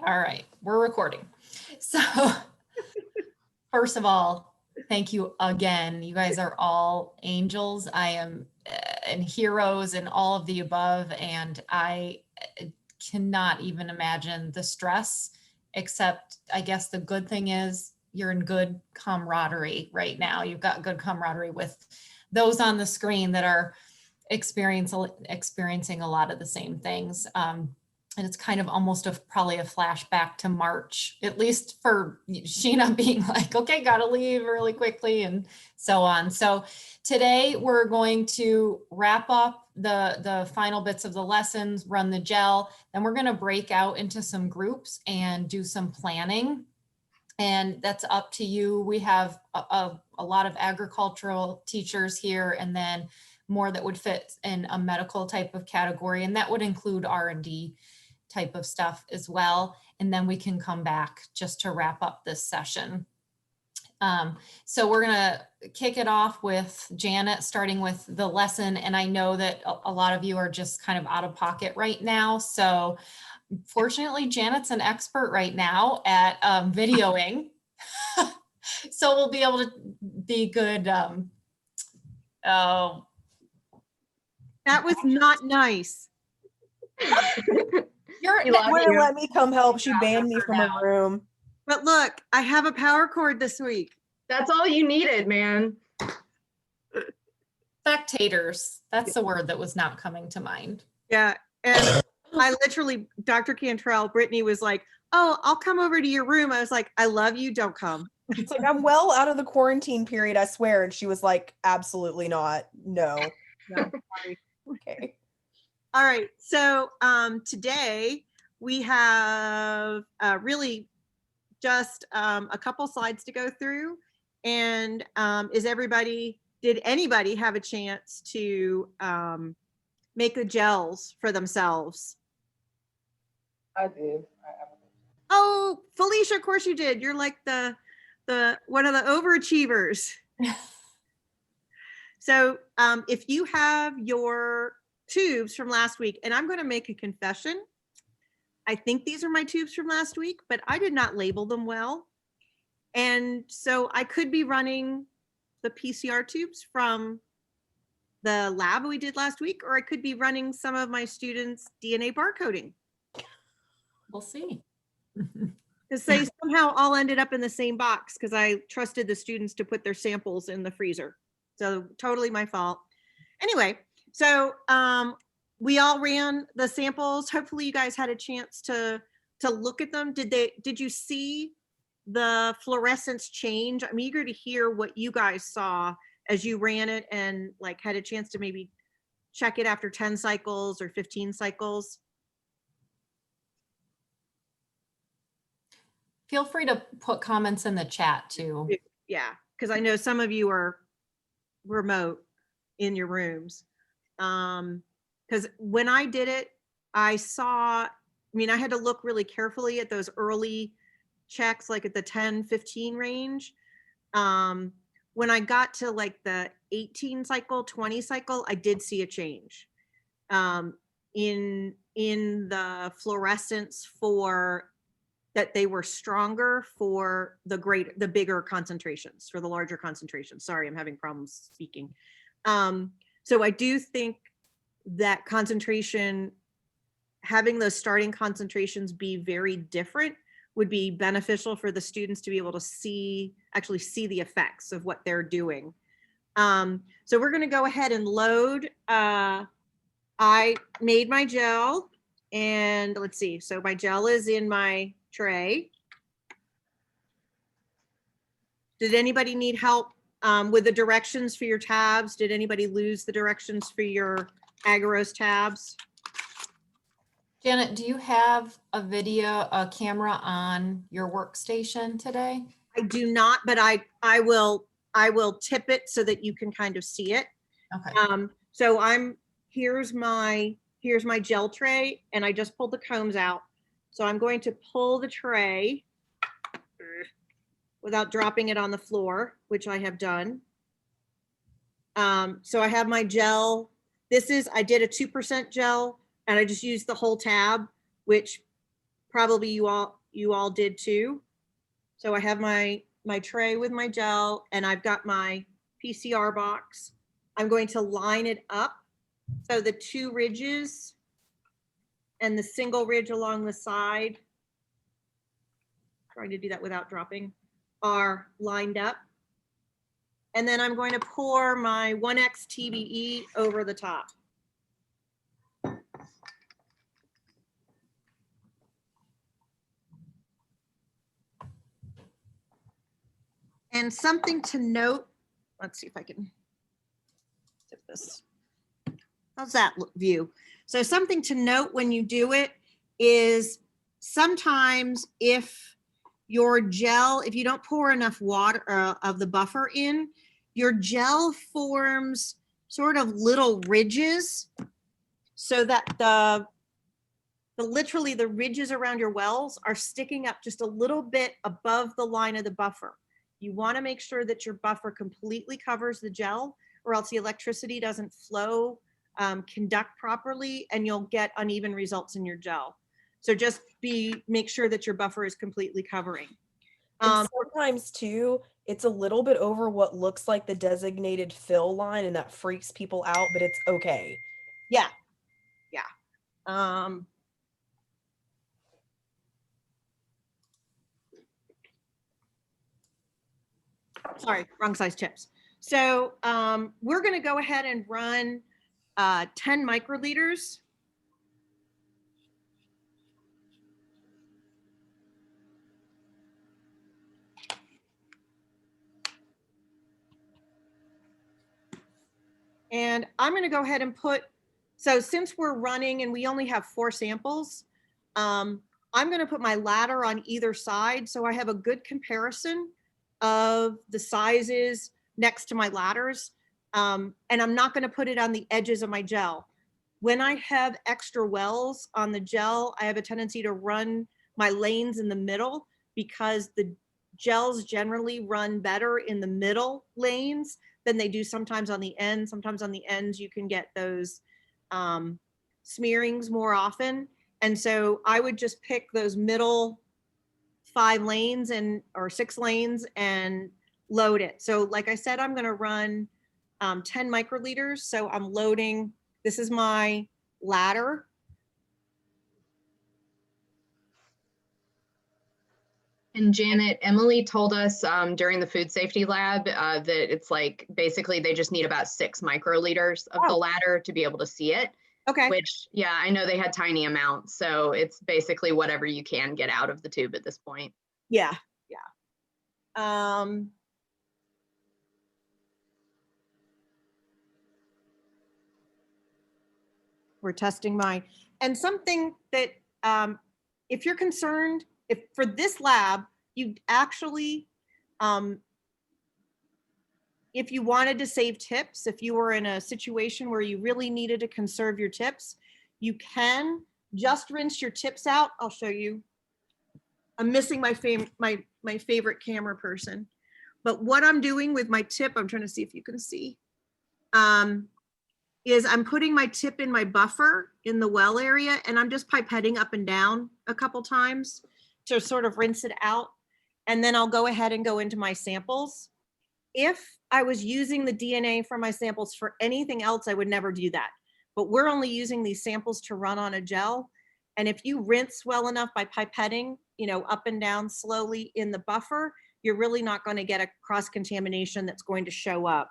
All right, we're recording. So first of all, thank you again. You guys are all angels. I am and heroes and all of the above. And I cannot even imagine the stress, except I guess the good thing is you're in good camaraderie right now. You've got good camaraderie with those on the screen that are experiencing a lot of the same things. And it's kind of almost probably a flashback to March, at least for Sheena being like, okay, gotta leave really quickly and so on. So today we're going to wrap up the final bits of the lessons, run the gel, then we're gonna break out into some groups and do some planning. And that's up to you. We have a lot of agricultural teachers here and then more that would fit in a medical type of category. And that would include R&D type of stuff as well. And then we can come back just to wrap up this session. So we're gonna kick it off with Janet, starting with the lesson. And I know that a lot of you are just kind of out of pocket right now. So fortunately, Janet's an expert right now at videoing. So we'll be able to be good. Oh, that was not nice. She wouldn't let me come help. She banned me from a room. But look, I have a power cord this week. That's all you needed, man. spectators. That's the word that was not coming to mind. Yeah. And I literally, Dr. Cantrell, Brittany was like, oh, I'll come over to your room. I was like, I love you. Don't come. It's like, I'm well out of the quarantine period, I swear. And she was like, absolutely not. No. No, sorry. Okay. All right. So today we have really just a couple slides to go through. And did anybody have a chance to make the gels for themselves? I did. Oh, Felicia, of course you did. You're like the one of the overachievers. So if you have your tubes from last week, and I'm going to make a confession. I think these are my tubes from last week, but I did not label them well. And so I could be running the PCR tubes from the lab we did last week, or I could be running some of my students' DNA barcoding. We'll see. Because they somehow all ended up in the same box because I trusted the students to put their samples in the freezer. So totally my fault. Anyway, so we all ran the samples. Hopefully you guys had a chance to look at them. Did you see the fluorescence change? I'm eager to hear what you guys saw as you ran it and like had a chance to maybe check it after 10 cycles or 15 cycles. Feel free to put comments in the chat too. Yeah, because I know some of you are remote in your rooms. Because when I did it, I had to look really carefully at those early checks, like at the 10, 15 range. When I got to like the 18 cycle, 20 cycle, I did see a change in the fluorescence for that they were stronger for the bigger concentrations, for the larger concentrations. Sorry, I'm having problems speaking. So I do think that concentration, having those starting concentrations be very different would be beneficial for the students to be able to actually see the effects of what they're doing. So we're gonna go ahead and load. I made my gel and let's see. So my gel is in my tray. Did anybody need help with the directions for your tabs? Did anybody lose the directions for your agarose tabs? Janet, do you have a camera on your workstation today? I do not, but I will tip it so that you can kind of see it. Okay. So here's my gel tray and I just pulled the combs out. So I'm going to pull the tray without dropping it on the floor, which I have done. So I have my gel. I did a 2% gel and I just used the whole tab, which probably you all did too. So I have my tray with my gel and I've got my PCR box. I'm going to line it up. So the two ridges and the single ridge along the side, trying to do that without dropping, are lined up. And then I'm going to pour my 1X TBE over the top. And something to note, let's see if I can tip this. How's that view? So something to note when you do it is sometimes if your gel, if you don't pour enough water of the buffer in, your gel forms sort of little ridges so that literally the ridges around your wells are sticking up just a little bit above the line of the buffer. You want to make sure that your buffer completely covers the gel, or else the electricity doesn't flow, conduct properly, and you'll get uneven results in your gel. So just make sure that your buffer is completely covering. And sometimes too, it's a little bit over what looks like the designated fill line, and that freaks people out, but it's okay. Yeah. Sorry, wrong size chips. So we're going to go ahead and run 10 microliters. And I'm going to go ahead and put, so since we're running and we only have 4 samples, I'm going to put my ladder on either side so I have a good comparison of the sizes next to my ladders. And I'm not going to put it on the edges of my gel. When I have extra wells on the gel, I have a tendency to run my lanes in the middle because the gels generally run better in the middle lanes than they do sometimes on the end. Sometimes on the ends, you can get those smearings more often. And so I would just pick those middle 5 lanes or 6 lanes and load it. So like I said, I'm going to run 10 microliters. So I'm loading, this is my ladder. And Janet, Emily told us during the food safety lab that it's like basically they just need about 6 microliters of the ladder to be able to see it. Okay. Which, yeah, I know they had tiny amounts. So it's basically whatever you can get out of the tube at this point. Yeah. We're testing mine. And something that if you're concerned, if for this lab, you actually, if you wanted to save tips, if you were in a situation where you really needed to conserve your tips, you can just rinse your tips out. I'll show you. I'm missing my favorite camera person. But what I'm doing with my tip, I'm trying to see if you can see, is I'm putting my tip in my buffer in the well area, and I'm just pipetting up and down a couple times to sort of rinse it out. And then I'll go ahead and go into my samples. If I was using the DNA from my samples for anything else, I would never do that. But we're only using these samples to run on a gel. And if you rinse well enough by pipetting, up and down slowly in the buffer, you're really not going to get a cross-contamination that's going to show up.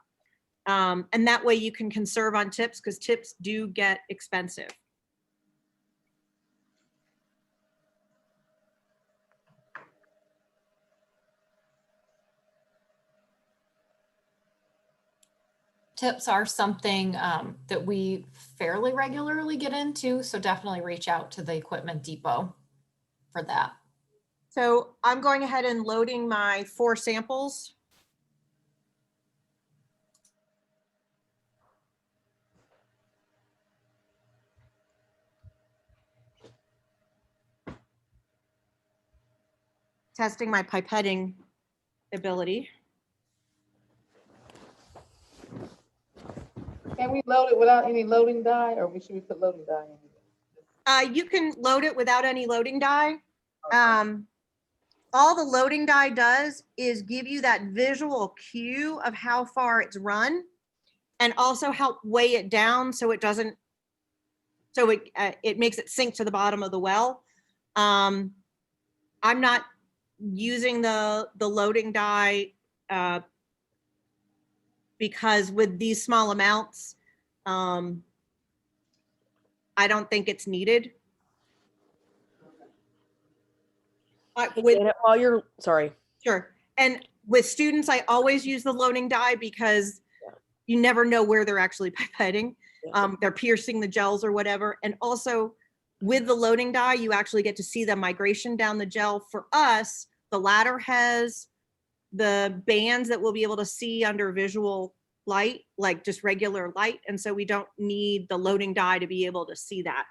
And that way you can conserve on tips, because tips do get expensive. Tips are something that we fairly regularly get into, so definitely reach out to the equipment depot for that. So I'm going ahead and loading my 4 samples. Testing my pipetting ability. Can we load it without any loading dye, or should we put loading dye in? You can load it without any loading dye. All the loading die does is give you that visual cue of how far it's run and also help weigh it down so it doesn't, so it makes it sink to the bottom of the well. I'm not using the loading die because with these small amounts, I don't think it's needed. With Janet, while you're, sorry. Sure. And with students, I always use the loading die because you never know where they're actually pipetting. They're piercing the gels or whatever. And also with the loading die, you actually get to see the migration down the gel. For us, the ladder has the bands that we'll be able to see under visual light, like just regular light. And so we don't need the loading die to be able to see that.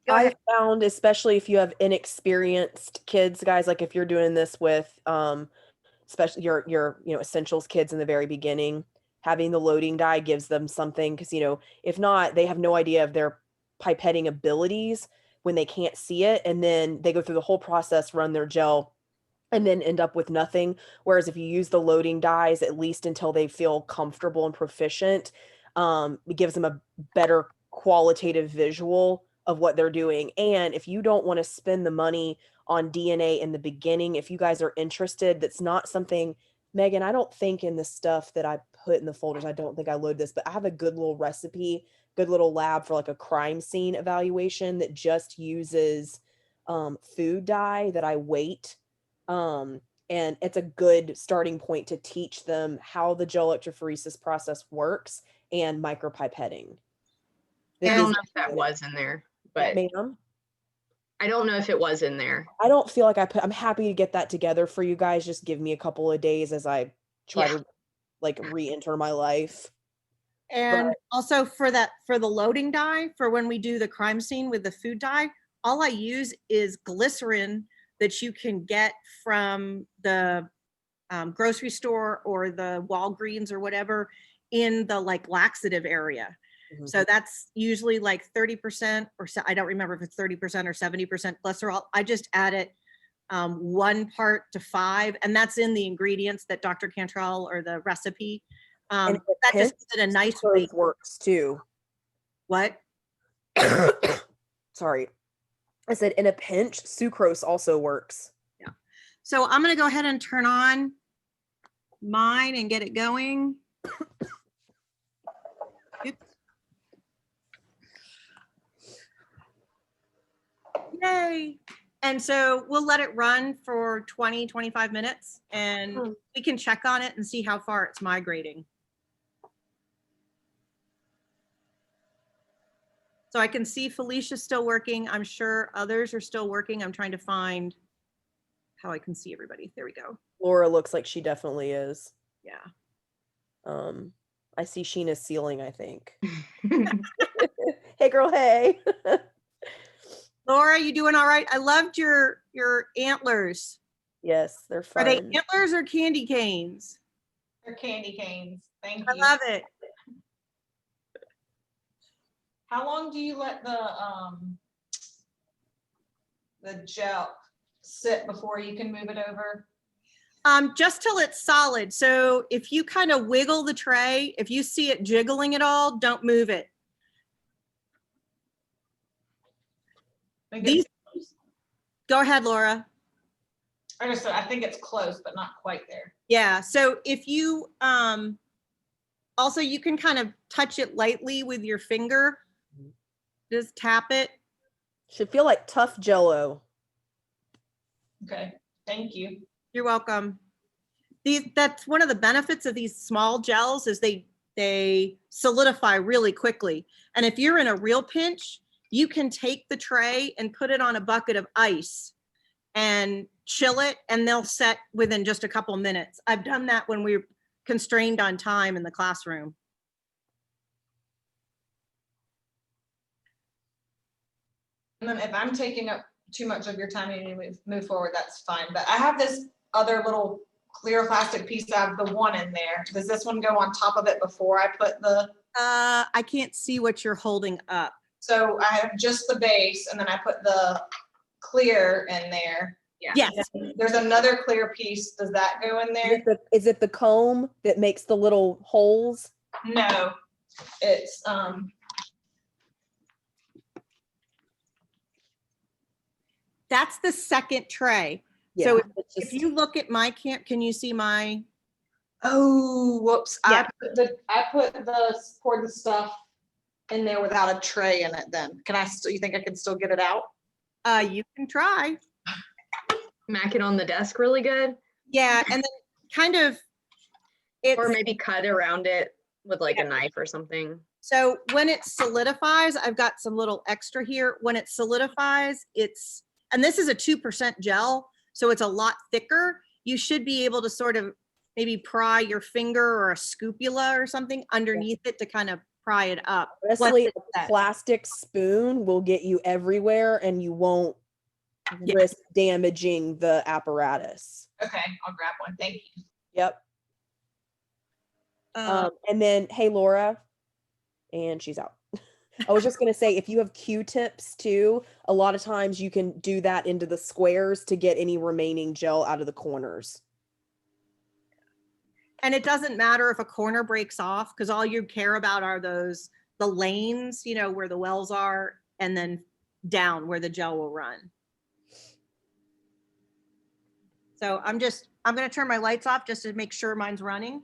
Go I ahead. found, especially if you have inexperienced kids, guys, like if you're doing this with especially your essentials kids in the very beginning, having the loading die gives them something, because if not, they have no idea of their pipetting abilities when they can't see it, and then they go through the whole process, run their gel, and then end up with nothing. Whereas if you use the loading dies, at least until they feel comfortable and proficient, it gives them a better qualitative visual of what they're doing. And if you don't want to spend the money on DNA in the beginning, if you guys are interested, that's not something, Megan, I don't think in the stuff that I put in the folders, I don't think I load this, but I have a good little recipe, good little lab for like a crime scene evaluation that just uses food dye that I weight. And it's a good starting point to teach them how the gel electrophoresis process works and micropipetting. I don't know if that was in there, but Ma'am? I don't know if it was in there. I don't feel like I'm happy to get that together for you guys. Just give me a couple of days as I try Yeah. to like re-enter my life. And also for the loading die, for when we do the crime scene with the food dye, all I use is glycerin that you can get from the grocery store or the Walgreens or whatever in the like laxative area. Mhm. So that's usually like 30%, or so, I don't remember if it's 30% or 70% glycerol. I just add it 1 part to 5, and that's in the ingredients that Dr. Cantrell or the recipe. And That just gives it a nice weight. works too. What? Sorry. I said in a pinch, sucrose also works. Yeah. So I'm going to go ahead and turn on mine and get it going. Oops. Yay. And so we'll let it run for 20, 25 minutes and we can check on it and see how far it's migrating. So I can see Felicia's still working. I'm sure others are still working. I'm trying to find how I can see everybody. There we go. Laura looks like she definitely is. Yeah. I see Sheena's ceiling, I think. Hey girl, hey. Laura, you doing all right? I loved your antlers. Yes, they're Are fun. they antlers or candy canes? They're candy canes. Thank you. I love it. How long do you let the gel sit before you can move it over? Just till it's solid. So if you kind of wiggle the tray, if you see it jiggling at all, don't move it. These, go ahead, Laura. I think it's close, but not quite there. Yeah. So if you, also you can kind of touch it lightly with your finger. Just tap it. Should feel like tough Jello. Okay, thank you. You're welcome. That's one of the benefits of these small gels is they solidify really quickly. And if you're in a real pinch, you can take the tray and put it on a bucket of ice and chill it, and they'll set within just a couple minutes. I've done that when we're constrained on time in the classroom. And then if I'm taking up too much of your time and you move forward, that's fine. But I have this other little clear plastic piece. I have the one in there. Does this one go on top of it before I put the? I can't see what you're holding up. So I have just the base and then I put the clear in there. Yes, There's another clear piece. Does that go in there? Is it the comb that makes the little holes? No, it's, that's the second tray. Yeah, So it's if just- you look at my can you see my, oh, whoops. Yeah. I poured the stuff in there without a tray in it then. You think I can still get it out? you can try. Smack it on the desk really good, Yeah, and then kind of, or it's, maybe cut around it with like a knife or something. so when it solidifies, I've got some little extra here. When it solidifies, and this is a 2% gel, so it's a lot thicker. You should be able to sort of maybe pry your finger or a scapula or something underneath it to kind of pry it up. once honestly, it's a set. plastic spoon will get you everywhere and you won't Yeah. risk damaging the apparatus. Okay, I'll grab one. Thank you. Yep. Um, And then, hey, Laura, and she's out. I was just going to say, if you have Q-tips too, a lot of times you can do that into the squares to get any remaining gel out of the corners. And it doesn't matter if a corner breaks off, because all you care about are the lanes, where the wells are, and then down where the gel will run. So I'm going to turn my lights off just to make sure mine's running.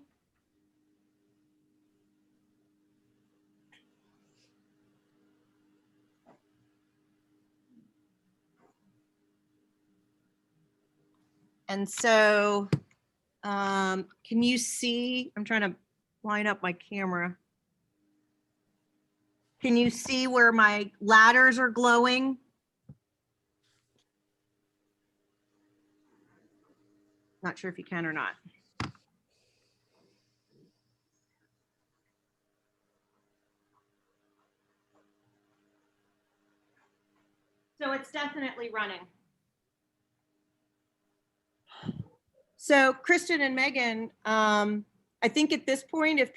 And so, can you see, I'm trying to line up my camera. Can you see where my ladders are glowing? Not sure if you can or not. So it's definitely running. So Kristen and Megan, I think at this point, if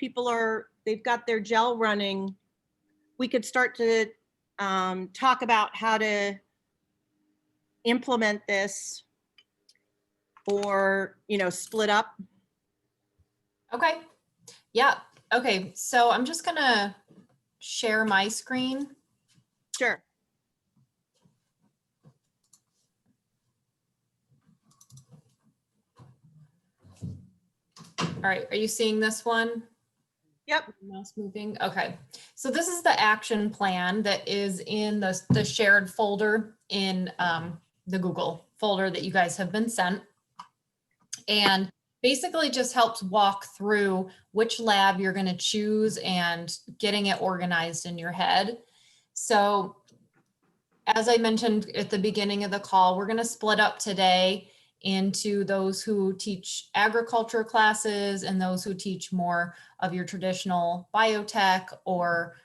they've got their gel running, we could start to talk about how to implement this or, split up. Okay. Yeah. Okay. So I'm just gonna share my screen. Sure. All right. Are you seeing this one? Yep. Mouse moving. Okay. So this is the action plan that is in the shared folder in the Google folder that you guys have been sent. And basically just helps walk through which lab you're going to choose and getting it organized in your head. So as I mentioned at the beginning of the call, we're going to split up today into those who teach agriculture classes and those who teach more of your traditional biotech or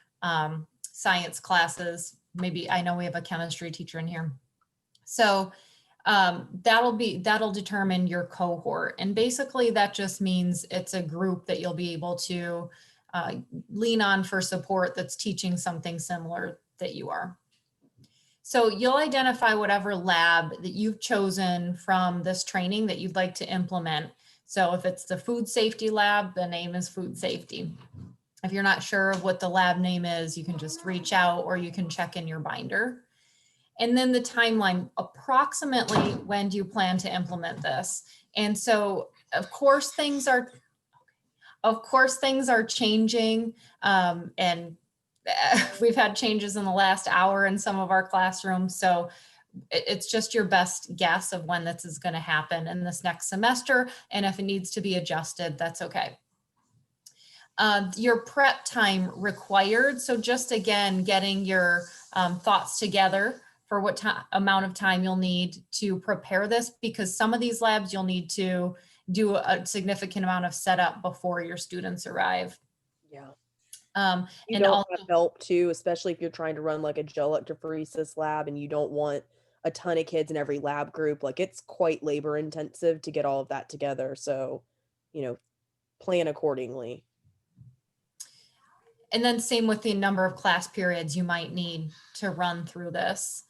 science classes. Maybe I know we have a chemistry teacher in here. So that'll determine your cohort. And basically that just means it's a group that you'll be able to lean on for support that's teaching something similar that you are. So you'll identify whatever lab that you've chosen from this training that you'd like to implement. So if it's the food safety lab, the name is food safety. If you're not sure of what the lab name is, you can just reach out or you can check in your binder. And then the timeline, approximately when do you plan to implement this? And so of course things are changing, and we've had changes in the last hour in some of our classrooms. So it's just your best guess of when this is going to happen in this next semester. And if it needs to be adjusted, that's okay. Your prep time required. So just again, getting your thoughts together for what amount of time you'll need to prepare this, because some of these labs you'll need to do a significant amount of setup before your students arrive. Yeah. You And don't also, have help too, especially if you're trying to run like a gel electrophoresis lab and you don't want a ton of kids in every lab group. Like it's quite labor intensive to get all of that together. So, plan accordingly. and then same with the number of class periods you might need to run through this.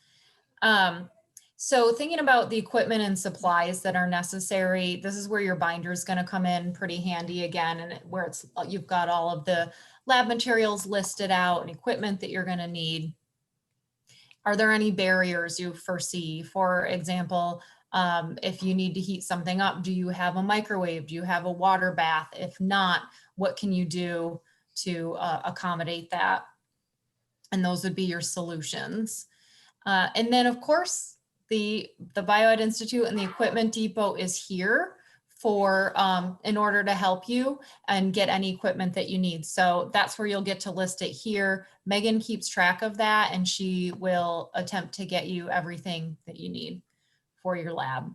So thinking about the equipment and supplies that are necessary, this is where your binder is going to come in pretty handy again, and where it's you've got all of the lab materials listed out and equipment that you're going to need. Are there any barriers you foresee? For example, if you need to heat something up, do you have a microwave? Do you have a water bath? If not, what can you do to accommodate that? And those would be your solutions. And then, of course, the Bioed Institute and the Equipment Depot is here for in order to help you and get any equipment that you need. So that's where you'll get to list it here. Megan keeps track of that, and she will attempt to get you everything that you need for your lab.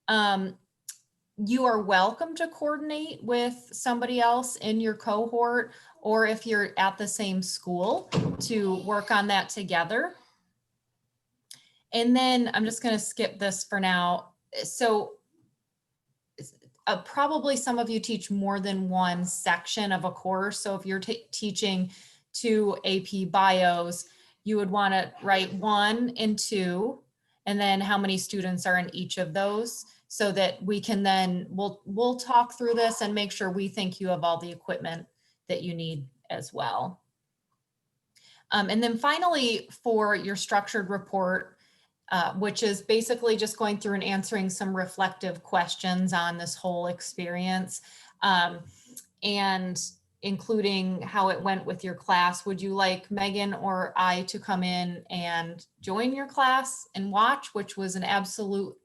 You are welcome to coordinate with somebody else in your cohort, or if you're at the same school, to work on that together. And then I'm just going to skip this for now. So probably some of you teach more than one section of a course. So if you're teaching 2 AP bios, you would want to write 1 and 2, and then how many students are in each of those, so that we can then, we'll talk through this and make sure we think you have all the equipment that you need as well. And then finally, for your structured report, which is basically just going through and answering some reflective questions on this whole experience, and including how it went with your class. Would you like Megan or I to come in and join your class and watch, which was an absolute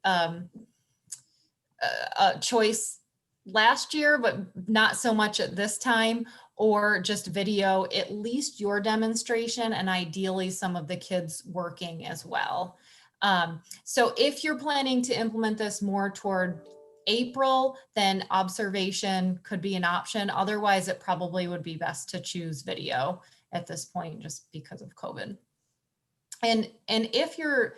choice last year, but not so much at this time, or just video at least your demonstration and ideally some of the kids working as well. So if you're planning to implement this more toward April, then observation could be an option. Otherwise, it probably would be best to choose video at this point, just because of COVID. And if you're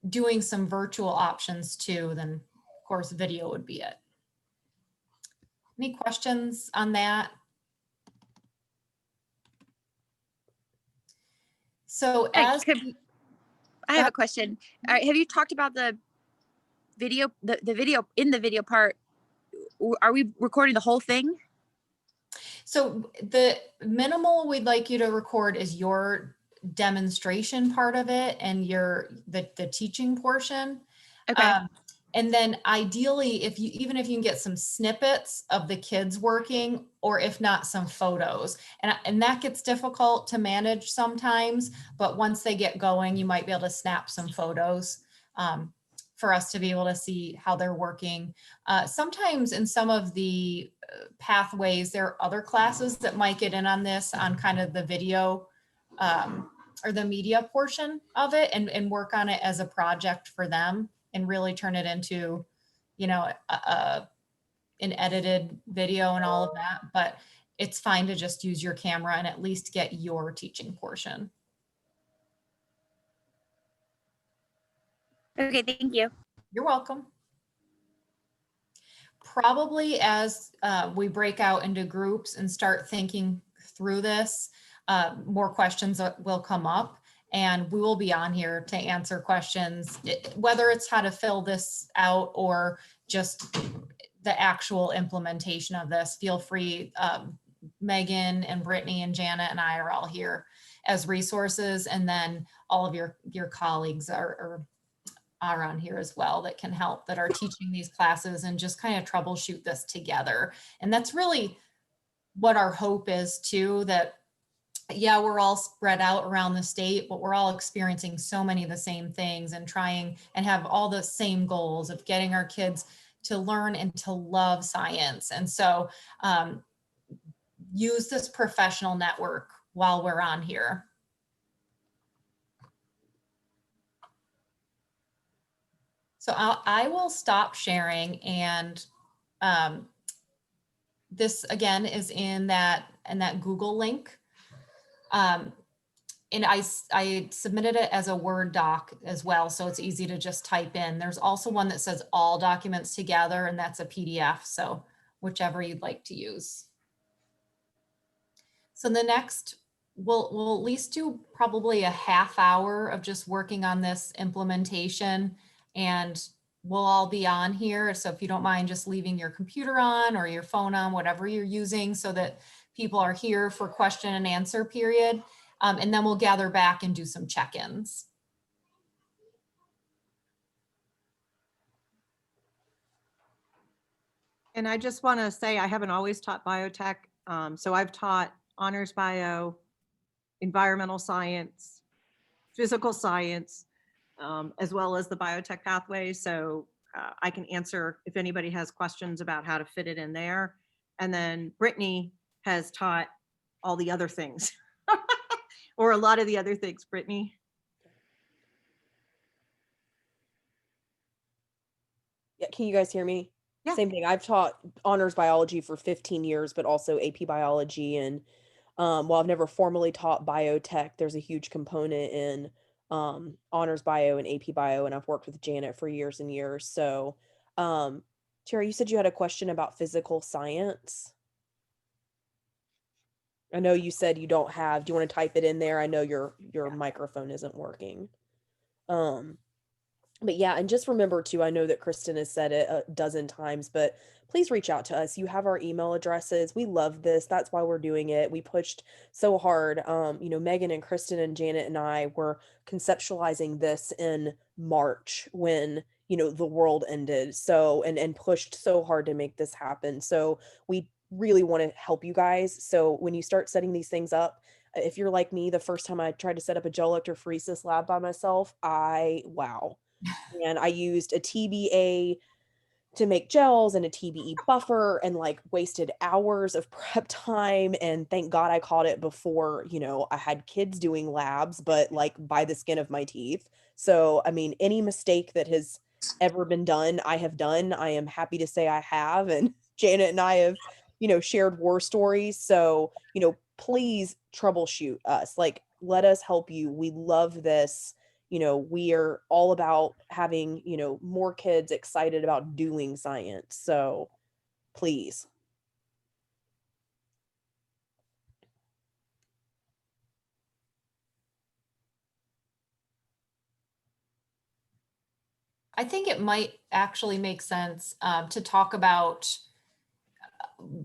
doing some virtual options too, then of course video would be it. Any questions on that? So Hi, as I have a question. All right, have you talked about the video, the video, in the video part, are we recording the whole thing? So the minimal we'd like you to record is your demonstration part of it and the teaching portion. Okay. And then ideally, even if you can get some snippets of the kids working, or if not, some photos. And that gets difficult to manage sometimes, but once they get going, you might be able to snap some photos for us to be able to see how they're working. Sometimes in some of the pathways, there are other classes that might get in on this, on kind of the video or the media portion of it, and work on it as a project for them, and really turn it into, you know, an edited video and all of that. But it's fine to just use your camera and at least get your teaching portion. Okay, thank you. You're welcome. Probably as we break out into groups and start thinking through this, more questions will come up. And we will be on here to answer questions, whether it's how to fill this out or just the actual implementation of this. Feel free, Megan and Brittany and Janet and I are all here as resources. And then all of your colleagues are on here as well that can help, that are teaching these classes, and just kind of troubleshoot this together. And that's really what our hope is too, that yeah, we're all spread out around the state, but we're all experiencing so many of the same things and trying and have all the same goals of getting our kids to learn and to love science. And so use this professional network while we're on here. So I will stop sharing, and this again is in that Google link. And I submitted it as a Word doc as well, so it's easy to just type in. There's also one that says all documents together, and that's a PDF, so whichever you'd like to use. So the next we'll at least do probably a half hour of just working on this implementation, and we'll all be on here. So if you don't mind just leaving your computer on or your phone on, whatever you're using, so that people are here for question and answer period. And then we'll gather back and do some check-ins. And I just want to say, I haven't always taught biotech. So I've taught honors bio, environmental science, physical science, as well as the biotech pathway. So I can answer if anybody has questions about how to fit it in there. And then Brittany has taught all the other things or a lot of the other things. Brittany. Yeah, can you guys hear me? Yeah. Same thing. I've taught honors biology for 15 years, but also AP biology. And while I've never formally taught biotech, there's a huge component in honors bio and AP bio, and I've worked with Janet for years and years. So, Tara, you said you had a question about physical science. I know you said you don't have. Do you want to type it in there? I know your microphone isn't working. But yeah, and just remember too, I know that Kristen has said it a dozen times, but please reach out to us. You have our email addresses. We love this. That's why we're doing it. We pushed so hard. Megan and Kristen and Janet and I were conceptualizing this in March when, the world ended. So, and pushed so hard to make this happen. So we really want to help you guys. So when you start setting these things up, if you're like me, the first time I tried to set up a gel electrophoresis lab by myself, wow. And I used a TBA to make gels and a TBE buffer and wasted hours of prep time. And thank God I caught it before, I had kids doing labs, but by the skin of my teeth. So, I mean, any mistake that has ever been done, I have done. I am happy to say I have. And Janet and I have, shared war stories. So, please troubleshoot us. Let us help you. We love this. We are all about having, more kids excited about doing science. So please. I think it might actually make sense to talk about,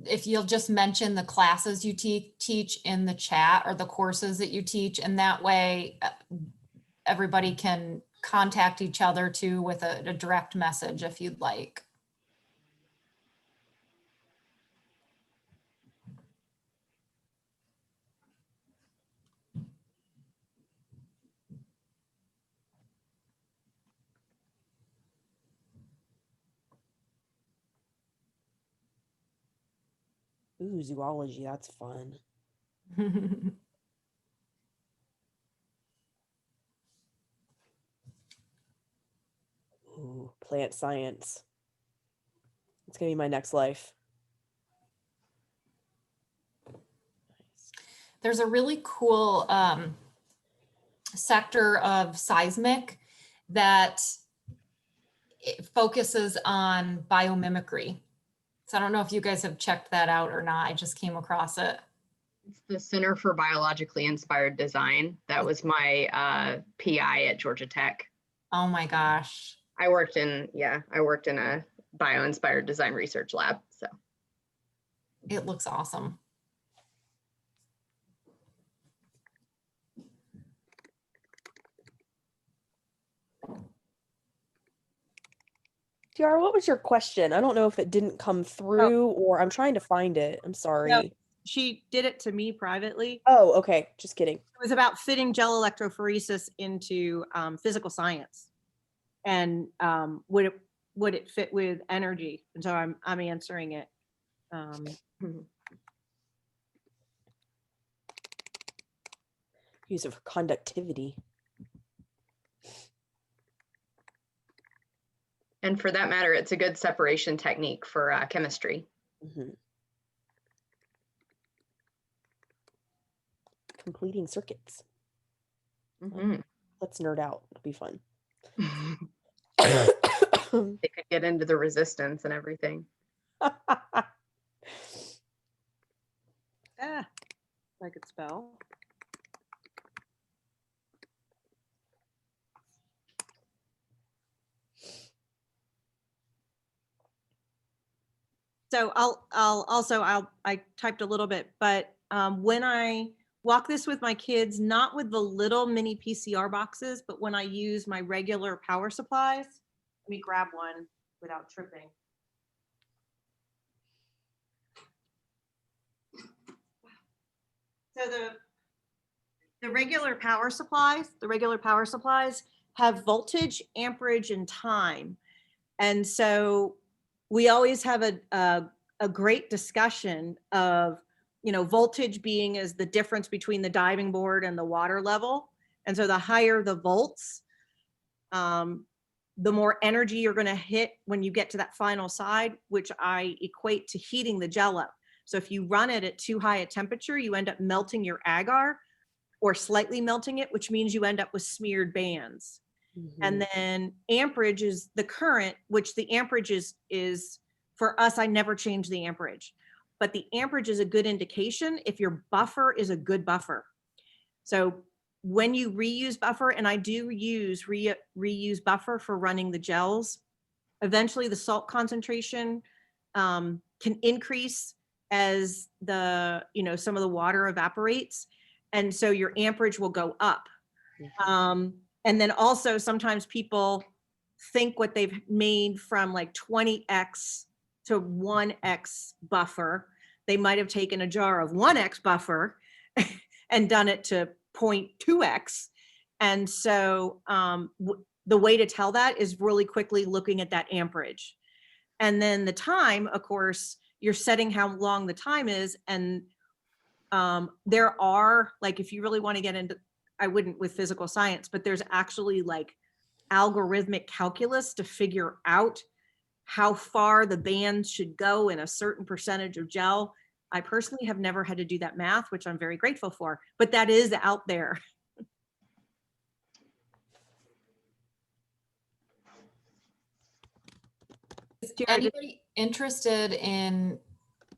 if you'll just mention the classes you teach in the chat, or the courses that you teach, and that way everybody can contact each other too with a direct message if you'd like. Ooh, zoology, that's fun. Ooh, plant science. It's gonna be my next life. There's a really cool sector of seismic that it focuses on biomimicry. So I don't know if you guys have checked that out or not. I just came across it. It's the Center for Biologically Inspired Design. That was my PI at Georgia Tech. Oh my gosh. I worked in a bio-inspired design research lab. So It looks awesome. Tiara, what was your question? I don't know if it didn't come through or I'm trying to find it. I'm sorry. No. She did it to me privately. Oh, okay. Just kidding. It was about fitting gel electrophoresis into physical science, and would it fit with energy? And so I'm answering it. Use of conductivity. And for that matter, it's a good separation technique for chemistry. Mm-hmm. Completing circuits. Mm-hmm. Let's nerd out. It'll be fun. They could get into the resistance and everything. I could spell. So I typed a little bit, but when I walk this with my kids, not with the little mini PCR boxes, but when I use my regular power supplies, let me grab one without tripping. So the regular power supplies have voltage, amperage, and time. And so we always have a great discussion of, voltage being is the difference between the diving board and the water level. And so the higher the volts, the more energy you're going to hit when you get to that final side, which I equate to heating the gel up. So if you run it at too high a temperature, you end up melting your agar or slightly melting it, which means you end up with smeared bands. And then amperage is the current, which the amperage is for us, I never change the amperage, but the amperage is a good indication if your buffer is a good buffer. So when you reuse buffer, and I do use reuse buffer for running the gels, eventually the salt concentration can increase as some of the water evaporates. And so your amperage will go up. And then also sometimes people think what they've made from like 20x to 1x buffer. They might have taken a jar of 1x buffer and done it to 0.2x. And so the way to tell that is really quickly looking at that amperage. And then the time, of course, you're setting how long the time is. And there are, like, if you really want to get into, I wouldn't with physical science, but there's actually like algorithmic calculus to figure out how far the bands should go in a certain percentage of gel. I personally have never had to do that math, which I'm very grateful for, but that is out there. Is anybody interested in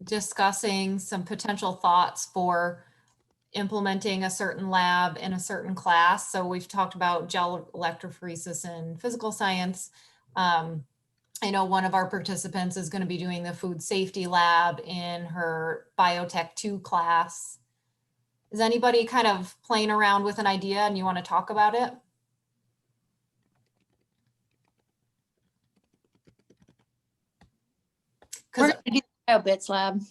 discussing some potential thoughts for implementing a certain lab in a certain class? So we've talked about gel electrophoresis in physical science. I know one of our participants is going to be doing the food safety lab in her biotech 2 class. Is anybody kind of playing around with an idea and you want to talk about it? We're gonna do the BioBits lab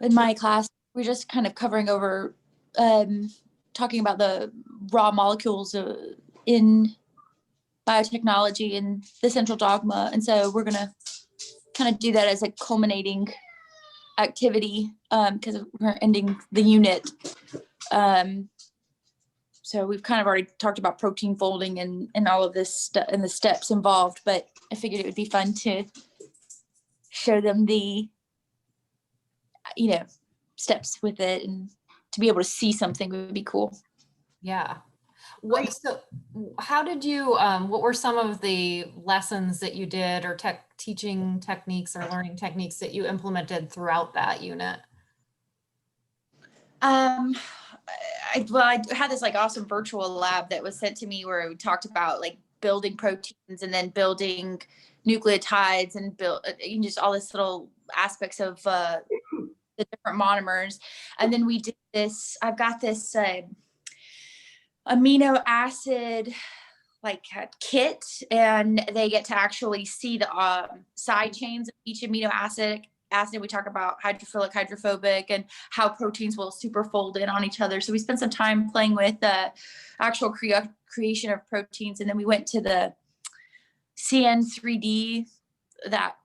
in my class. We're just kind of covering over, talking about the raw molecules in biotechnology and the central dogma. And so we're gonna kind of do that as a culminating activity because we're ending the unit. So we've kind of already talked about protein folding and all of this stuff and the steps involved, but I figured it would be fun to show them the, steps with it, and to be able to see something would be cool. Yeah. So how did you, what were some of the lessons that you did or teaching techniques or learning techniques that you implemented throughout that unit? I had this like awesome virtual lab that was sent to me where we talked about like building proteins and then building nucleotides and just all this little aspects of the different monomers. And then we did this, I've got this amino acid like kit, and they get to actually see the side chains of each amino acid. We talk about hydrophilic, hydrophobic, and how proteins will superfold in on each other. So we spent some time playing with the actual creation of proteins. And then we went to the CN3D, that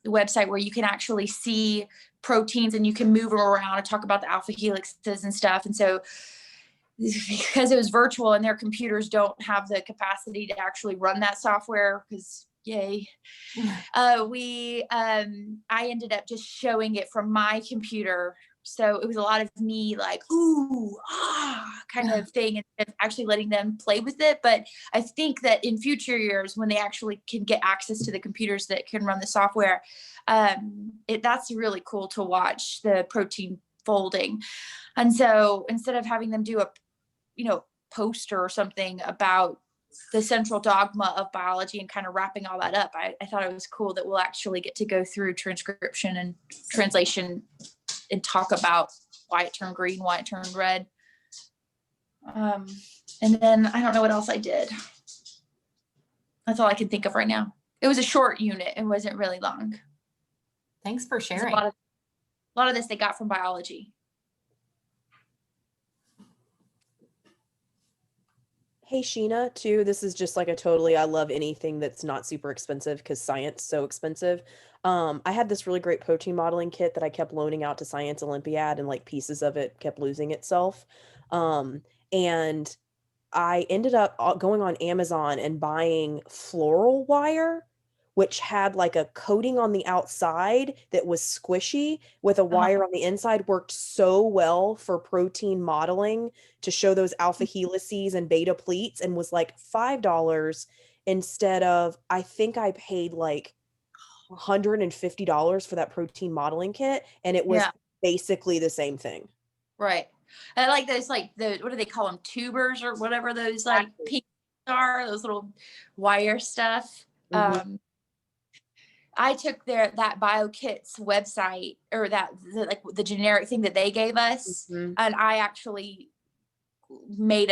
website where you can actually see proteins and you can move them around and talk about the alpha helixes and stuff. And so because it was virtual and their computers don't have the capacity to actually run that software, because yay, I ended up just showing it from my computer. So it was a lot of me like, ooh, kind of thing, and actually letting them play with it. But I think that in future years, when they actually can get access to the computers that can run the software, that's really cool to watch the protein folding. And so instead of having them do a, poster or something about the central dogma of biology and kind of wrapping all that up. I thought it was cool that we'll actually get to go through transcription and translation and talk about why it turned green, why it turned red. And then I don't know what else I did. That's all I can think of right now. It was a short unit. It wasn't really long. Thanks for There's sharing. a lot of this they got from biology. Hey Sheena, too, this is just like a totally, I love anything that's not super expensive because science is so expensive. I had this really great protein modeling kit that I kept loaning out to Science Olympiad, and like pieces of it kept losing itself. And I ended up going on Amazon and buying floral wire, which had like a coating on the outside that was squishy with a wire on the inside. Worked so well for protein modeling to show those alpha helices and beta pleats, and was like $5 instead of, I think I paid like $150 for that protein modeling kit, and it was Yeah. basically the same thing. Right. I like those, like the, what do they call them? Tubers or whatever those like pink are, those little wire stuff. Mhm. I took that BioKits website, or like the generic thing that they gave us, Mhm. and I actually made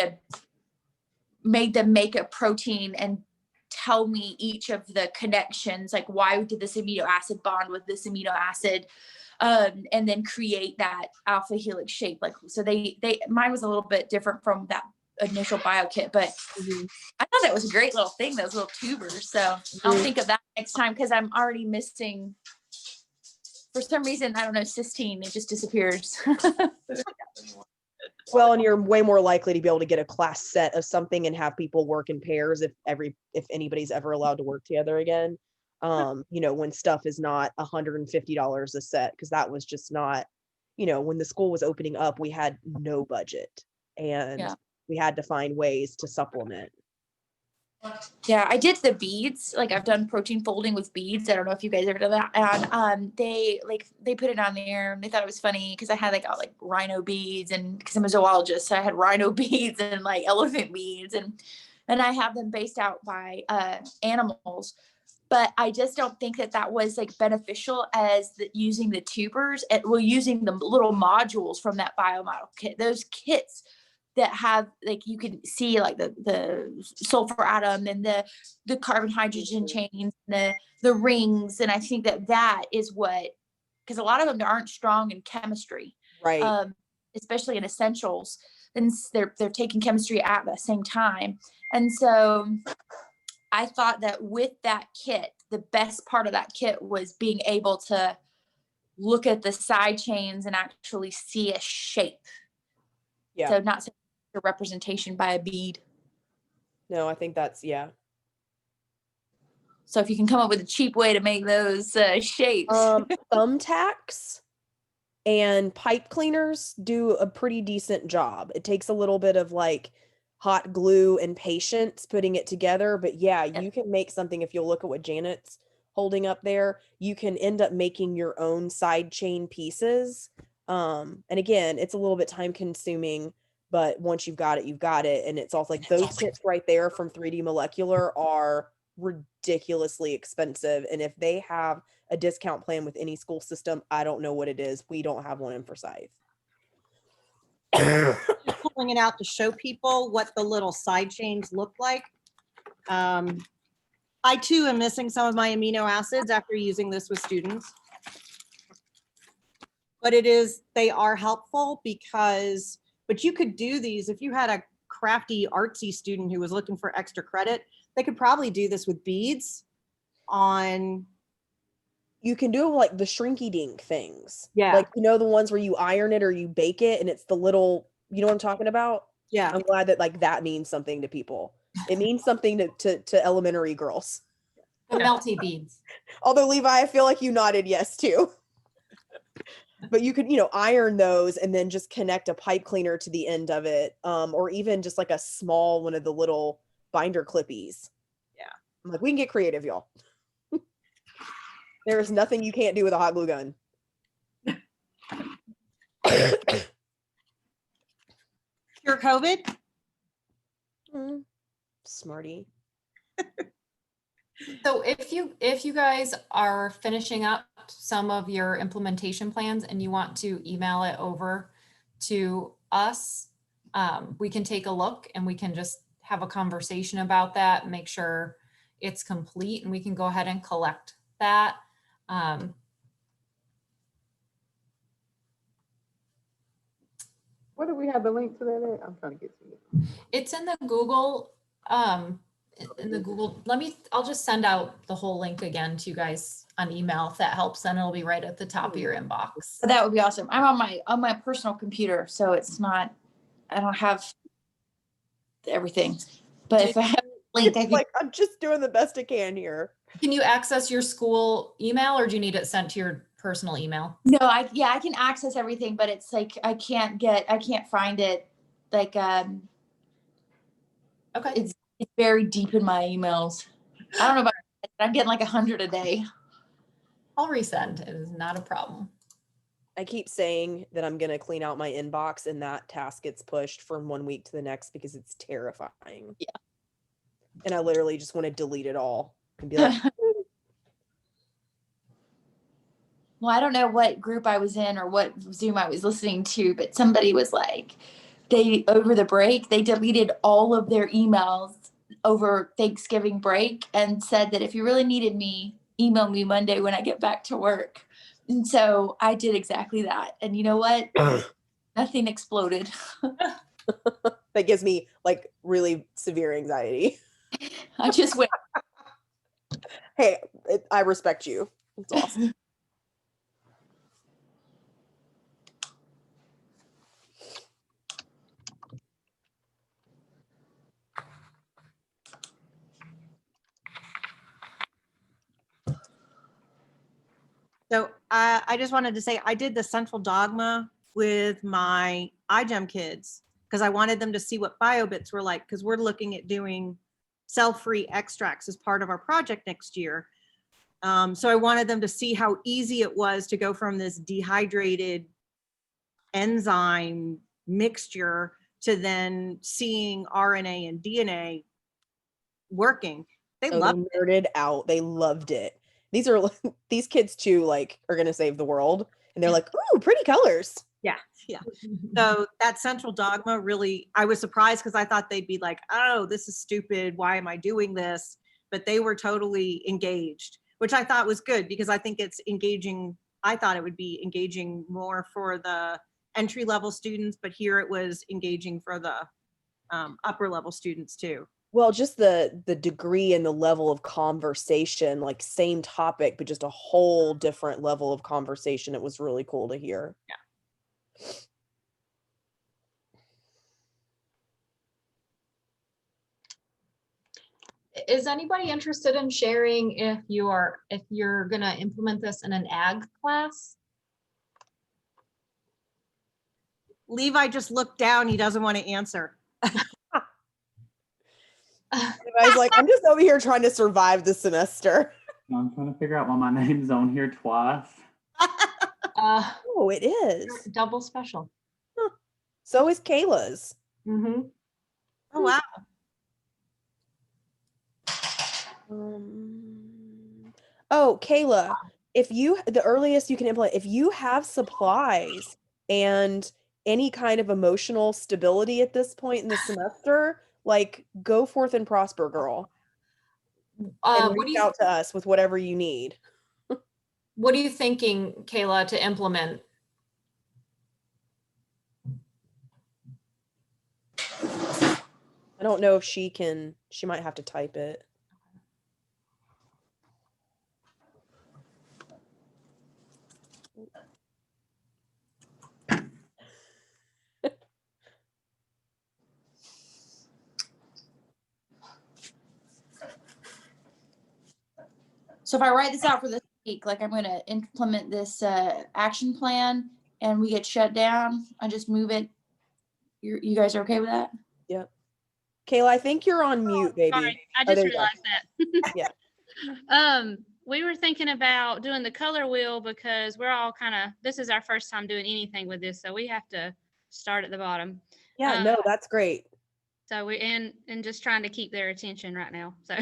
them make a protein and tell me each of the connections, like why did this amino acid bond with this amino acid, and then create that alpha helix shape. Like, so they mine was a little bit different from that initial BioKit, but Mhm. I thought that was a great little thing, those little tubers. So I'll think of that next time, because I'm already missing, for some reason, I don't know, cysteine, it just disappears. Well, and you're way more likely to be able to get a class set of something and have people work in pairs if anybody's ever allowed to work together again. When stuff is not $150 a set, because that was just not, when the school was opening up, we had no budget, and Yeah. we had to find ways to supplement. Yeah, I did the beads. Like, I've done protein folding with beads. I don't know if you guys ever done that. And they put it on there, and they thought it was funny because I had like all like rhino beads, and because I'm a zoologist, so I had rhino beads and like elephant beads, and I have them based out by animals. But I just don't think that was like beneficial as using the tubers, and using the little modules from that biomodel kit. Those kits that have, like, you can see like the sulfur atom and the carbon hydrogen chains, and the rings. And I think that is what, because a lot of them aren't strong in chemistry, Right. especially in essentials, and they're taking chemistry at the same time. And so I thought that with that kit, the best part of that kit was being able to look at the side chains and actually see a shape. Yeah. So not a representation by a bead. No, I think that's, yeah. So if you can come up with a cheap way to make those shapes. Thumbtacks and pipe cleaners do a pretty decent job. It takes a little bit of like hot glue and patience putting it together, but yeah, you can make something. If you'll look at what Janet's holding up there, you can end up making your own side chain pieces. And again, it's a little bit time consuming, but once you've got it, you've got it. And it's also like those kits right there from 3D Molecular are ridiculously expensive. And if they have a discount plan with any school system, I don't know what it is. We don't have one in Forsyth. Just pulling it out to show people what the little side chains look like. I too am missing some of my amino acids after using this with students. But they are helpful because, but you could do these if you had a crafty artsy student who was looking for extra credit, they could probably do this with beads on. You can do like the shrinky dink things. Yeah. Like, the ones where you iron it or you bake it and it's the little, you know what I'm talking about? Yeah. I'm glad that like that means something to people. It means something to elementary girls. The melty beads. Although Levi, I feel like you nodded yes too. But you could, iron those and then just connect a pipe cleaner to the end of it. Or even just like a small one of the little binder clippies. Yeah. I'm like, we can get creative, y'all. There is nothing you can't do with a hot glue gun. Cure COVID? smarty. So if you guys are finishing up some of your implementation plans and you want to email it over to us, we can take a look and we can just have a conversation about that, make sure it's complete, and we can go ahead and collect that. Where do we have the link to that at? I'm trying to get to it. It's in the Google, I'll just send out the whole link again to you guys on email if that helps, then it'll be right at the top of your inbox. So that would be awesome. I'm on my personal computer, so it's not, I don't have everything. But if I have a link, I It's can, like, I'm just doing the best I can here. Can you access your school email or do you need it sent to your personal email? no, I can access everything, but it's like I can't find it. Like Okay. it's very deep in my emails. I don't know about I'm getting like 100 a day. I'll resend. It is not a problem. I keep saying that I'm gonna clean out my inbox, and that task gets pushed from one week to the next because it's terrifying. Yeah. And I literally just want to delete it all and be like, Well, I don't know what group I was in or what Zoom I was listening to, but somebody was like, over the break, they deleted all of their emails over Thanksgiving break and said that if you really needed me, email me Monday when I get back to work. And so I did exactly that. And you know what? Nothing exploded. that gives me like really severe anxiety. I just went, Hey, I respect you. It's awesome. So I just wanted to say, I did the central dogma with my iGEM kids because I wanted them to see what BioBits were like, because we're looking at doing cell-free extracts as part of our project next year. So I wanted them to see how easy it was to go from this dehydrated enzyme mixture to then seeing RNA and DNA working. They Oh, loved they nerded out. They loved it. These are these kids too, like, are gonna save the world. And they're like, ooh, pretty colors. Yeah. So that central dogma really, I was surprised because I thought they'd be like, oh, this is stupid. Why am I doing this? But they were totally engaged, which I thought was good because I think it's engaging. I thought it would be engaging more for the entry level students, but here it was engaging for the upper level students too. Well, just the degree and the level of conversation, like same topic, but just a whole different level of conversation. It was really cool to hear. Yeah. Is anybody interested in sharing if you're gonna implement this in an ag class? Levi just looked down. He doesn't want to answer. I was like, I'm just over here trying to survive the semester. No, I'm trying to figure out why my name's on here twice. Oh, it is. Double special. So is Kayla's. Mm-hmm. Oh, wow. Oh, Kayla, the earliest you can implement, if you have supplies and any kind of emotional stability at this point in the semester, like, go forth and prosper, girl. And reach out to us with whatever you need. What are you thinking, Kayla, to implement? I don't know if she might have to type it. so if I write this out for this week, like I'm going to implement this action plan and we get shut down, I just move it. You guys are okay with that? Yep. Kayla, I think you're on mute, baby. Sorry, I Oh, just there you go. realized that. Yeah. We were thinking about doing the color wheel because we're all this is our first time doing anything with this, so we have to start at the bottom. Yeah, no, that's great. So and just trying to keep their attention right now. So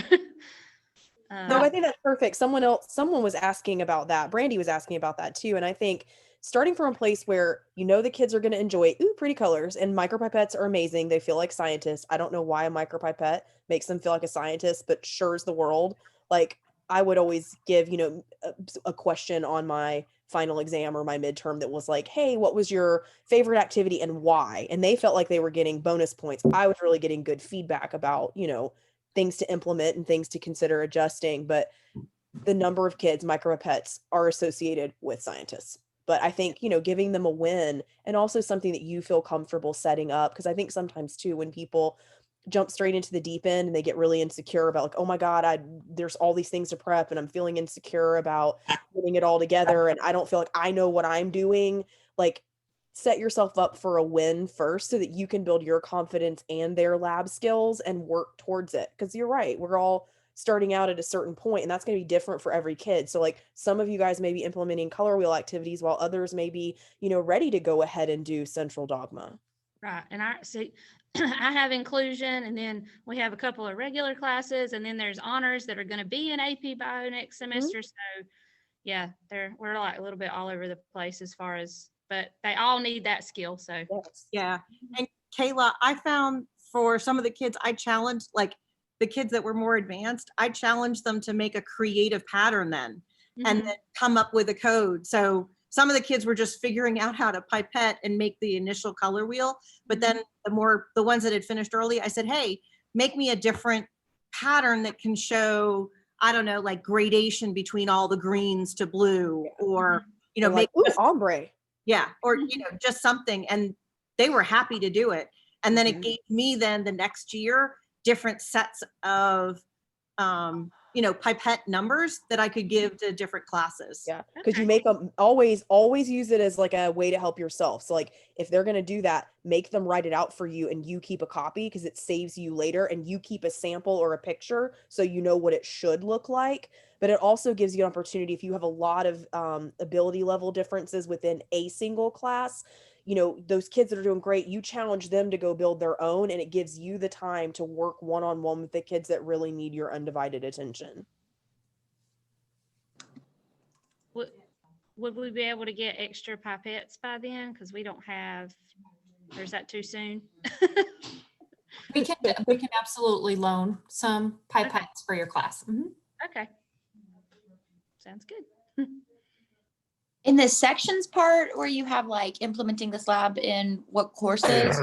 No, I think that's perfect. Someone was asking about that. Brandy was asking about that too. And I think starting from a place where you know the kids are going to enjoy, ooh, pretty colors, and micropipettes are amazing. They feel like scientists. I don't know why a micropipette makes them feel like a scientist, but sure as the world. Like I would always give, a question on my final exam or my midterm that was like, hey, what was your favorite activity and why? And they felt like they were getting bonus points. I was really getting good feedback about, things to implement and things to consider adjusting. But the number of kids, micropets, are associated with scientists. But I think, giving them a win and also something that you feel comfortable setting up. Because I think sometimes too, when people jump straight into the deep end and they get really insecure about like, oh my God, there's all these things to prep and I'm feeling insecure about putting it all together and I don't feel like I know what I'm doing. Like set yourself up for a win first so that you can build your confidence and their lab skills and work towards it. Because you're right, we're all starting out at a certain point and that's going to be different for every kid. So like some of you guys may be implementing color wheel activities while others may be, ready to go ahead and do central dogma. right. And I see I have inclusion, and then we have a couple of regular classes, and then there's honors that are going to be in AP Bio next semester. So yeah, we're like a little bit all over the place as far as, but they all need that skill. So Yes. Yeah. And Kayla, I found for some of the kids, I challenged, like the kids that were more advanced, I challenged them to make a creative pattern then and then come up with a code. So some of the kids were just figuring out how to pipette and make the initial color wheel. But then the ones that had finished early, I said, hey, make me a different pattern that can show, I don't know, like gradation between all the greens to blue, or, Like, make ooh, ombre. yeah, or, just something. And they were happy to do it. And then it gave me then the next year, different sets of, pipette numbers that I could give to different classes. Yeah, because you make them always use it as like a way to help yourself. So like if they're going to do that, make them write it out for you and you keep a copy because it saves you later, and you keep a sample or a picture so you know what it should look like. But it also gives you an opportunity if you have a lot of ability level differences within a single class. Those kids that are doing great, you challenge them to go build their own, and it gives you the time to work one-on-one with the kids that really need your undivided attention. Would we be able to get extra pipettes by then? Because we don't have, or is that too soon? We can absolutely loan some pipettes for your class. Okay. Sounds good. In the sections part where you have like implementing this lab in what courses,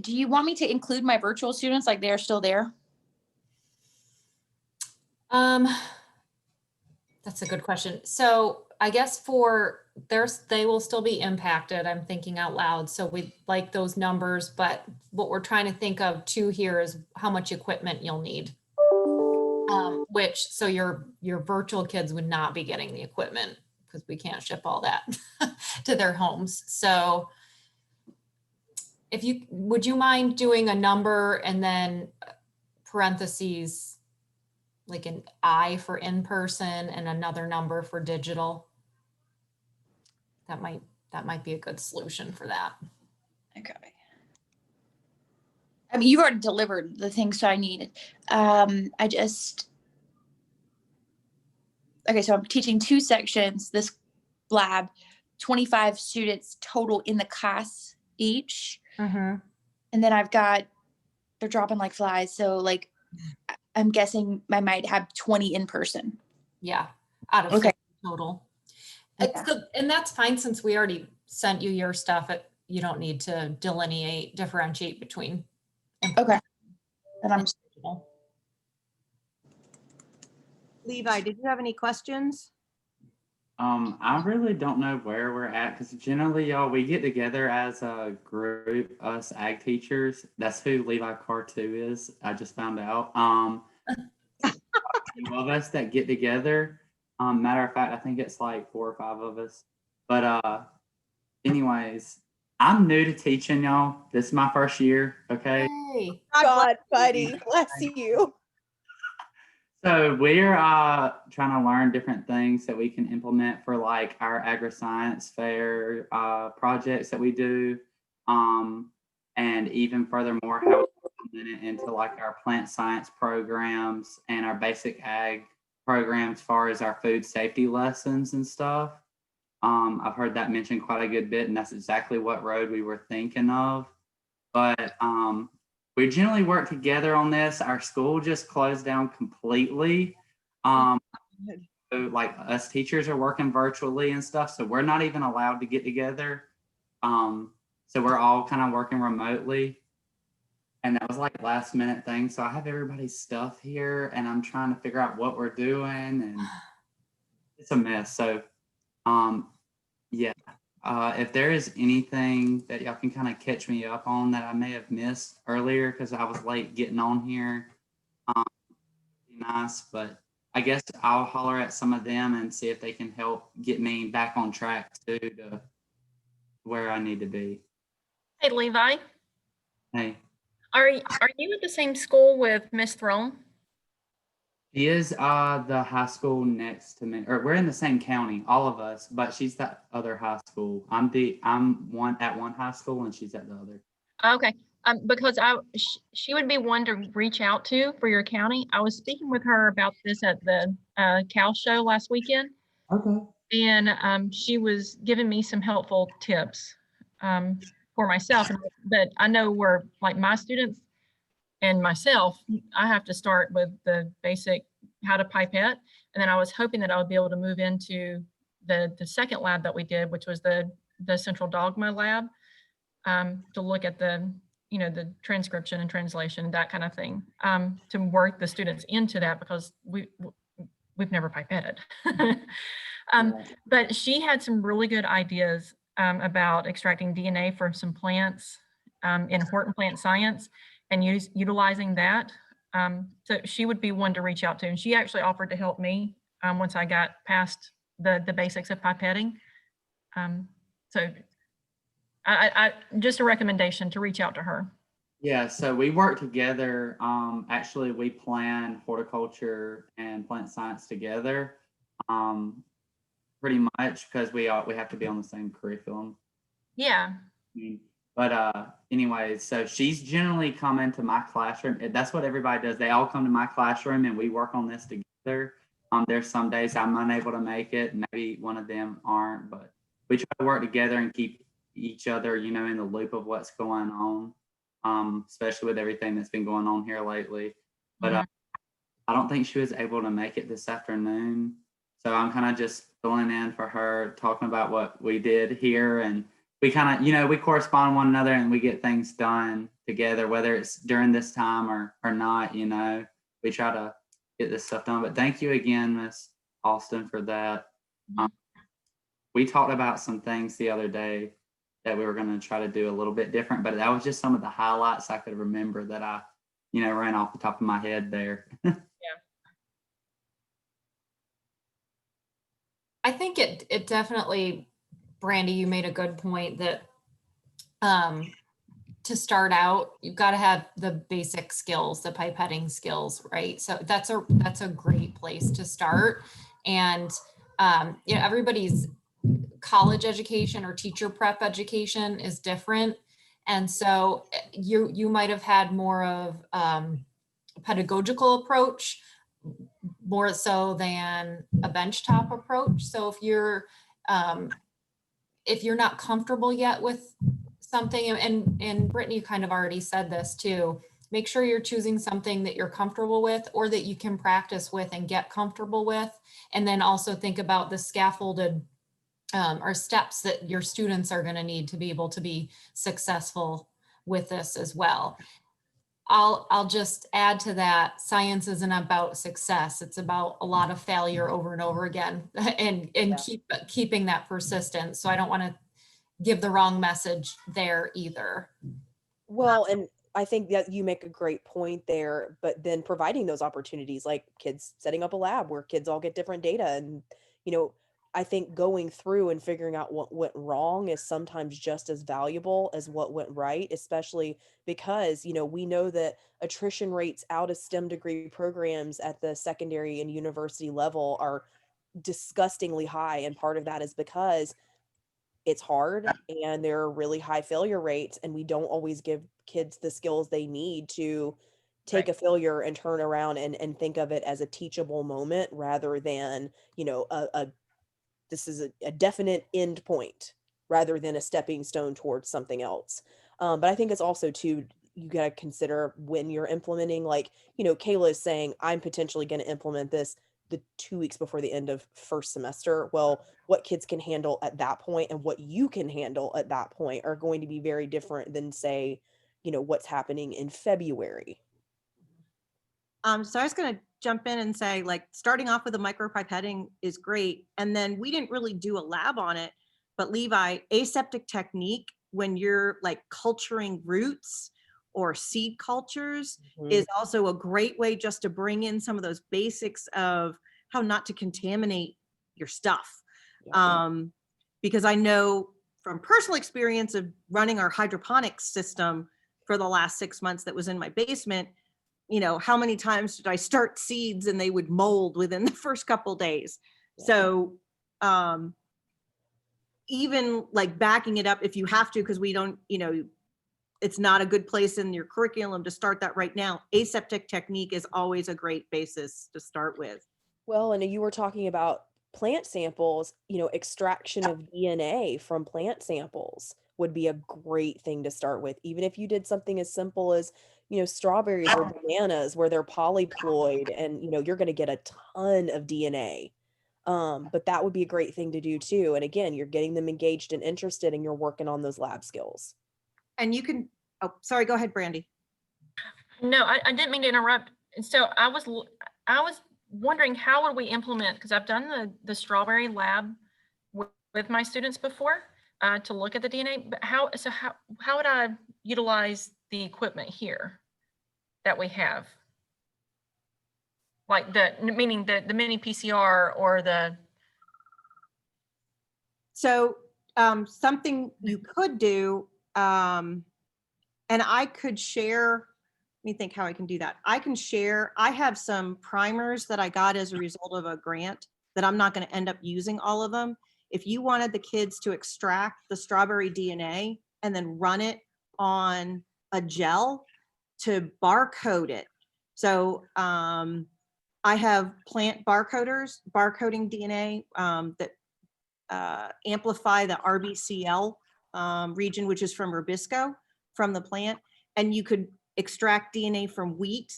do you want me to include my virtual students like they're still there? That's a good question. So I guess they will still be impacted. I'm thinking out loud. So we like those numbers, but what we're trying to think of too here is how much equipment you'll need. So your virtual kids would not be getting the equipment because we can't ship all that to their homes. So would you mind doing a number and then parentheses, like an I for in-person and another number for digital? That might be a good solution for that. Okay. I mean, you've already delivered the things that I needed. Okay, so I'm teaching 2 sections, this lab, 25 students total in the class each. And then they're dropping like flies. So like, I'm guessing I might have 20 in person. Yeah, out of 50 total. And that's fine since we already sent you your stuff. You don't need to differentiate between. Okay. And I'm digital. Levi, did you have any questions? I really don't know where we're at because generally, y'all, we get together as a group, us ag teachers. That's who Levi Carr2 is. I just found out. Few of us that get together. Matter of fact, I think it's like 4 or 5 of us. But anyways, I'm new to teaching, y'all. This is my first year. Okay. Hey. God, buddy, bless you. So we're trying to learn different things that we can implement for like our agri-science fair projects that we do. And even furthermore, how we implement it into like our plant science programs and our basic ag programs as far as our food safety lessons and stuff. I've heard that mentioned quite a good bit, and that's exactly what road we were thinking of. But we generally work together on this. Our school just closed down completely. So like us teachers are working virtually and stuff, so we're not even allowed to get together. So we're all kind of working remotely. And that was like last minute thing. So I have everybody's stuff here and I'm trying to figure out what we're doing and it's a mess. So yeah. If there is anything that y'all can kind of catch me up on that I may have missed earlier because I was late getting on here, be nice. But I guess I'll holler at some of them and see if they can help get me back on track too to where I need to be. Hey, Levi, Hey, are you at the same school with Miss Throne? she is the high school next to me, or we're in the same county, all of us, but she's that other high school. I'm one at one high school and she's at the other. Okay, because she would be one to reach out to for your county. I was speaking with her about this at the cow show last weekend, Okay. and she was giving me some helpful tips for myself. But I know where like my students and myself, I have to start with the basic how to pipette, and then I was hoping that I would be able to move into the second lab that we did, which was the central dogma lab, to look at the the transcription and translation, that kind of thing, to work the students into that because we've never pipetted. But she had some really good ideas about extracting DNA from some plants in Horton Plant Science and utilizing that. So she would be one to reach out to. And she actually offered to help me once I got past the basics of pipetting. So I just a recommendation to reach out to her. Yeah, so we work together. Actually, we plan horticulture and plant science together, pretty much because we have to be on the same curriculum. Yeah. But anyways, so she's generally come into my classroom. That's what everybody does. They all come to my classroom and we work on this together. There's some days I'm unable to make it. Maybe one of them aren't, but we try to work together and keep each other, in the loop of what's going on, especially with everything that's been going on here lately. But I don't think she was able to make it this afternoon. So I'm kind of just filling in for her, talking about what we did here. And we kind of, we correspond one another and we get things done together, whether it's during this time or not, we try to get this stuff done. But thank you again, Miss Austin, for that. We talked about some things the other day that we were going to try to do a little bit different, but that was just some of the highlights I could remember that I, ran off the top of my head there. I think it definitely, Brandy, you made a good point that to start out, you've got to have the basic skills, the pipetting skills, right? So that's a great place to start. And everybody's college education or teacher prep education is different. And so you might have had more of a pedagogical approach, more so than a benchtop approach. So if you're not comfortable yet with something, and Brittany, you kind of already said this too, make sure you're choosing something that you're comfortable with or that you can practice with and get comfortable with. And then also think about the scaffolded or steps that your students are going to need to be able to be successful with this as well. I'll just add to that, science isn't about success. It's about a lot of failure over and over again and keeping that persistent. So I don't want to give the wrong message there either. Well, and I think that you make a great point there, but then providing those opportunities, like kids setting up a lab where kids all get different data. And, I think going through and figuring out what went wrong is sometimes just as valuable as what went right, especially because, we know that attrition rates out of STEM degree programs at the secondary and university level are disgustingly high. And part of that is because it's hard and there are really high failure rates, and we don't always give kids the skills they need to take a failure and turn around and think of it as a teachable moment rather than, this is a definite end point rather than a stepping stone towards something else. But I think it's also too, you got to consider when you're implementing, like, Kayla is saying, I'm potentially going to implement this the 2 weeks before the end of first semester. Well, what kids can handle at that point and what you can handle at that point are going to be very different than, say, what's happening in February. So I was going to jump in and say, like, starting off with the micropipetting is great. And then we didn't really do a lab on it, but Levi, aseptic technique, when you're like culturing roots or seed cultures, is also a great way just to bring in some of those basics of how not to contaminate your stuff. Because I know from personal experience of running our hydroponics system for the last 6 months that was in my basement, how many times did I start seeds and they would mold within the first couple days? So even like backing it up if you have to, because we don't, it's not a good place in your curriculum to start that right now. Aseptic technique is always a great basis to start with. Well, and you were talking about plant samples, extraction of DNA from plant samples would be a great thing to start with. Even if you did something as simple as, strawberries or bananas where they're polyploid and, you're going to get a ton of DNA. But that would be a great thing to do too. And again, you're getting them engaged and interested and you're working on those lab skills. And you can, oh, sorry, go ahead, Brandy. No, I didn't mean to interrupt. And so I was wondering, how would we implement, because I've done the strawberry lab with my students before to look at the DNA, but how would I utilize the equipment here that we have? Like meaning the mini PCR or the. So something you could do, and I could share, let me think how I can do that. I have some primers that I got as a result of a grant that I'm not going to end up using all of them. If you wanted the kids to extract the strawberry DNA and then run it on a gel to barcode it. So I have plant barcoding DNA that amplify the RBCL region, which is from Rubisco, from the plant. And you could extract DNA from wheat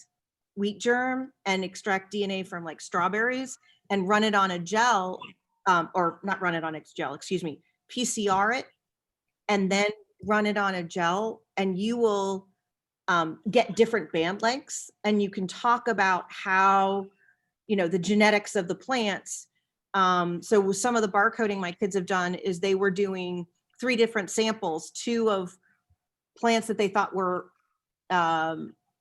germ and extract DNA from like strawberries and run it on a gel, or not run it on a gel, excuse me, PCR it and then run it on a gel, and you will get different band lengths, and you can talk about how, the genetics of the plants. So with some of the barcoding my kids have done is they were doing 3 different samples, 2 of plants that they thought were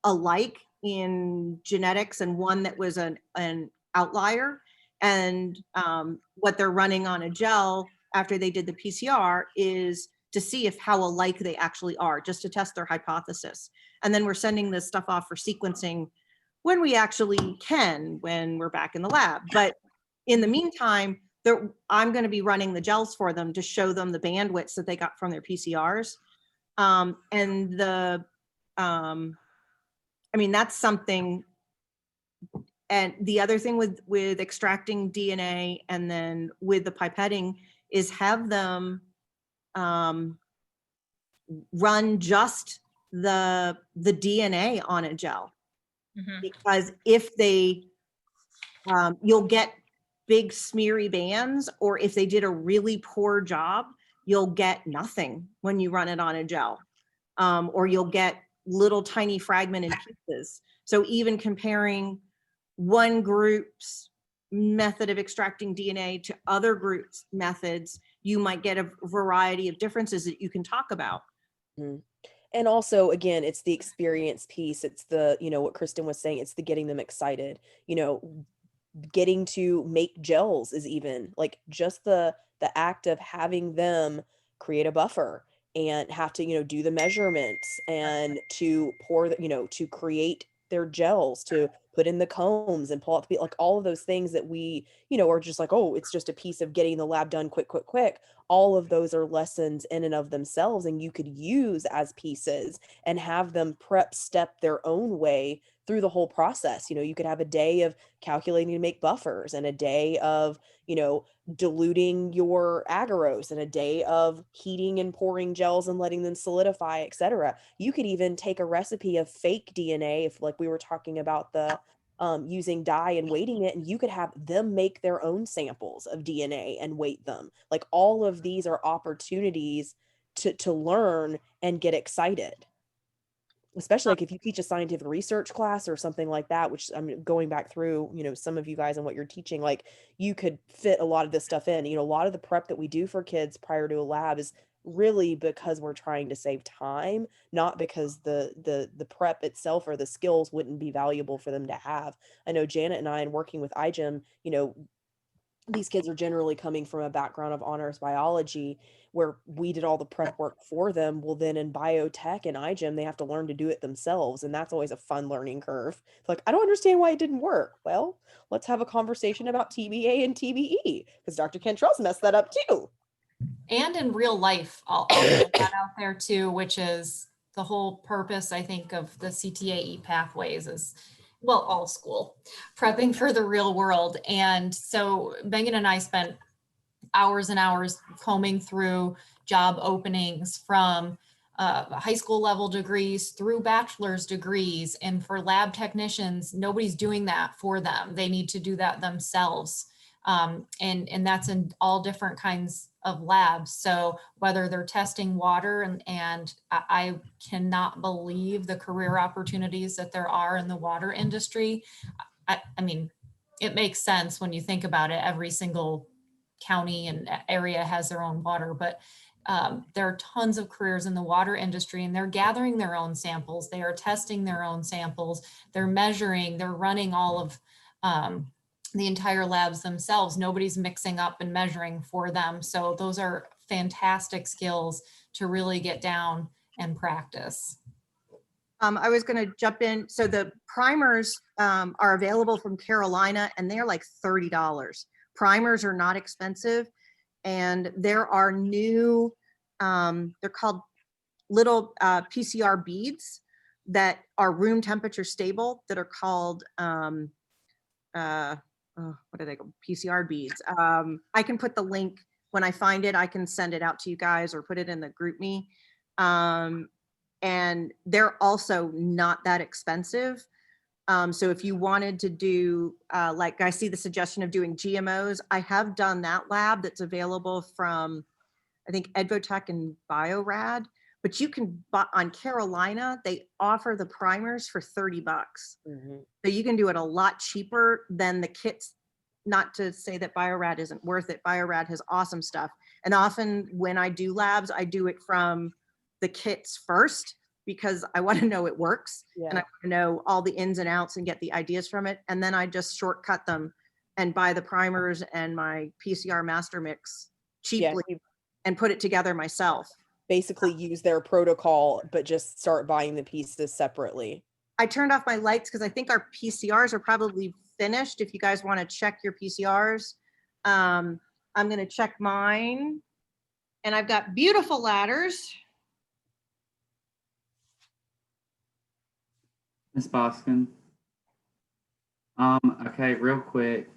alike in genetics and 1 that was an outlier. And what they're running on a gel after they did the PCR is to see how alike they actually are, just to test their hypothesis. And then we're sending this stuff off for sequencing when we actually can, when we're back in the lab. But in the meantime, I'm going to be running the gels for them to show them the bandwidths that they got from their PCRs. And that's something. And the other thing with extracting DNA and then with the pipetting is have them run just the DNA on a gel. Because if they, you'll get big smeary bands, or if they did a really poor job, you'll get nothing when you run it on a gel, or you'll get little tiny fragmented pieces. So even comparing one group's method of extracting DNA to other groups' methods, you might get a variety of differences that you can talk about. And also, again, it's the experience piece. It's the, what Kristen was saying, it's the getting them excited, getting to make gels is even like just the act of having them create a buffer and have to, do the measurements and to pour, to create their gels, to put in the combs and pull out the, like all of those things that we, you know, are just like, oh, it's just a piece of getting the lab done quick, quick, quick. All of those are lessons in and of themselves, and you could use as pieces and have them prep step their own way through the whole process. You know, you could have a day of calculating to make buffers, and a day of, you know, diluting your agarose, and a day of heating and pouring gels and letting them solidify, etc. You could even take a recipe of fake DNA, if like we were talking about the using dye and weighting it, and you could have them make their own samples of DNA and weight them. Like all of these are opportunities to learn and get excited. Especially like if you teach a scientific research class or something like that, which I'm going back through, you know, some of you guys and what you're teaching, like you could fit a lot of this stuff in. You know, a lot of the prep that we do for kids prior to a lab is really because we're trying to save time, not because the prep itself or the skills wouldn't be valuable for them to have. I know Janet and I, in working with iGEM, you know, these kids are generally coming from a background of honors biology where we did all the prep work for them. Well, then in biotech and iGEM, they have to learn to do it themselves. And that's always a fun learning curve. It's like, I don't understand why it didn't work. Well, let's have a conversation about TBA and TBE because Dr. Cantrell's messed that up too. And in real life, I'll put that out there too, which is the whole purpose, I think, of the CTAE pathways is, well, all school, prepping for the real world. And so Megan and I spent hours and hours combing through job openings from high school level degrees through bachelor's degrees. And for lab technicians, nobody's doing that for them. They need to do that themselves. And that's in all different kinds of labs. So whether they're testing water and I cannot believe the career opportunities that there are in the water industry. I mean, it makes sense when you think about it. Every single county and area has their own water, but there are tons of careers in the water industry, and they're gathering their own samples. They are testing their own samples. They're measuring, they're running all of the entire labs themselves. Nobody's mixing up and measuring for them. So those are fantastic skills to really get down and practice. I was going to jump in. So the primers are available from Carolina, and they're like $30. Primers are not expensive. And there are new, they're called little PCR beads that are room temperature stable that are called, what are they called? PCR beads. I can put the link when I find it. I can send it out to you guys or put it in the group me. And they're also not that expensive. So if you wanted to do, like I see the suggestion of doing GMOs, I have done that lab that's available from, I think, Edvotech and Biorad, but you can buy on Carolina, they offer the primers for $30. Mm-hmm. So you can do it a lot cheaper than the kits. Not to say that Biorad isn't worth it. Biorad has awesome stuff. And often when I do labs, I do it from the kits first because I want to know it works. Yeah. And I want to know all the ins and outs and get the ideas from it. And then I just shortcut them and buy the primers and my PCR master mix cheaply and put it together myself. Basically use their protocol, but just start buying the pieces separately. I turned off my lights because I think our PCRs are probably finished. If you guys want to check your PCRs, I'm going to check mine. And I've got beautiful ladders. Ms. Boskin. Okay, real quick.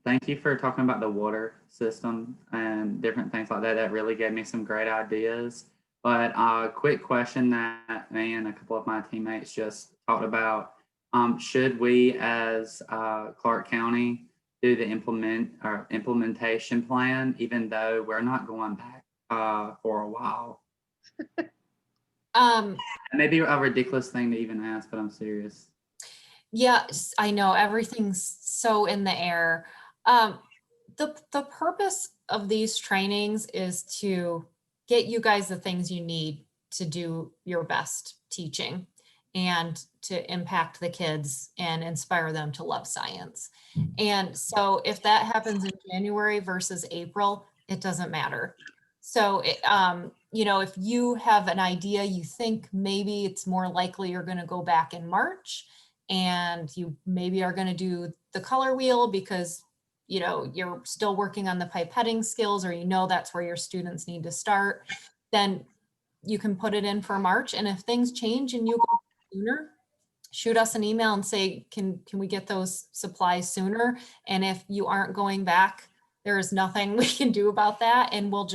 Thank you for talking about the water system and different things like that. That really gave me some great ideas. But quick question that me and a couple of my teammates just talked about. Should we as Clark County do the implementation plan, even though we're not going back for a while? Maybe a ridiculous thing to even ask, but I'm serious. Yes, I know everything's so in the air. The purpose of these trainings is to get you guys the things you need to do your best teaching and to impact the kids and inspire them to love science. And so if that happens in January versus April, it doesn't matter. So, you know, if you have an idea, you think maybe it's more likely you're going to go back in March, and you maybe are going to do the color wheel because you know you're still working on the pipetting skills, or you know that's where your students need to start, then you can put it in for March. And if things change and you go sooner, shoot us an email and say, can we get those supplies sooner? And if you aren't going back, there is nothing we can do about that, and we'll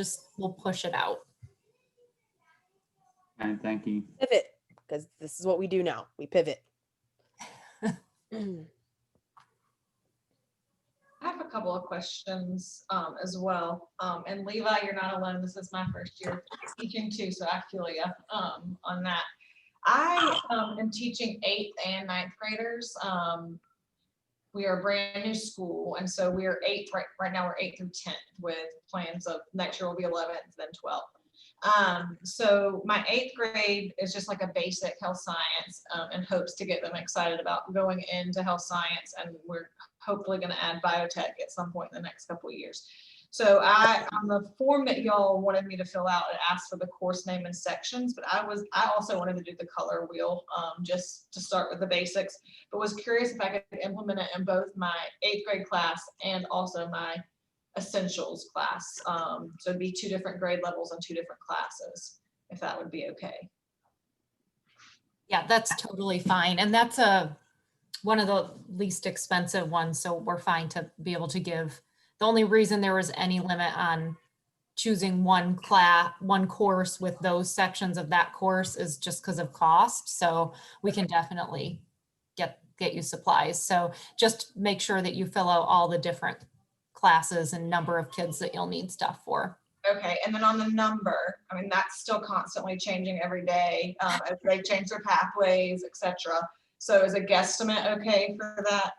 push it out. And thank you. Pivot, because this is what we do now. We pivot. I have a couple of questions as well. And Levi, you're not alone. This is my first year teaching too, so I feel you on that. I am teaching 8th and 9th graders. We are a brand new school, and so we are 8th right now. We're 8th through 10th with plans of next year will be 11th, then 12th. So my 8th grade is just like a basic health science and hopes to get them excited about going into health science, and we're hopefully going to add biotech at some point in the next couple of years. So on the form that y'all wanted me to fill out, it asked for the course name and sections, but I also wanted to do the color wheel just to start with the basics, but was curious if I could implement it in both my 8th grade class and also my essentials class. So it'd be 2 different grade levels and 2 different classes, if that would be okay. Yeah, that's totally fine. And that's one of the least expensive ones. So we're fine to be able to give. The only reason there was any limit on choosing one course with those sections of that course is just because of cost. So we can definitely get you supplies. So just make sure that you fill out all the different classes and number of kids that you'll need stuff for. Okay, and then on the number, I mean, that's still constantly changing every day as they change their pathways, etc. So is a guesstimate okay for that?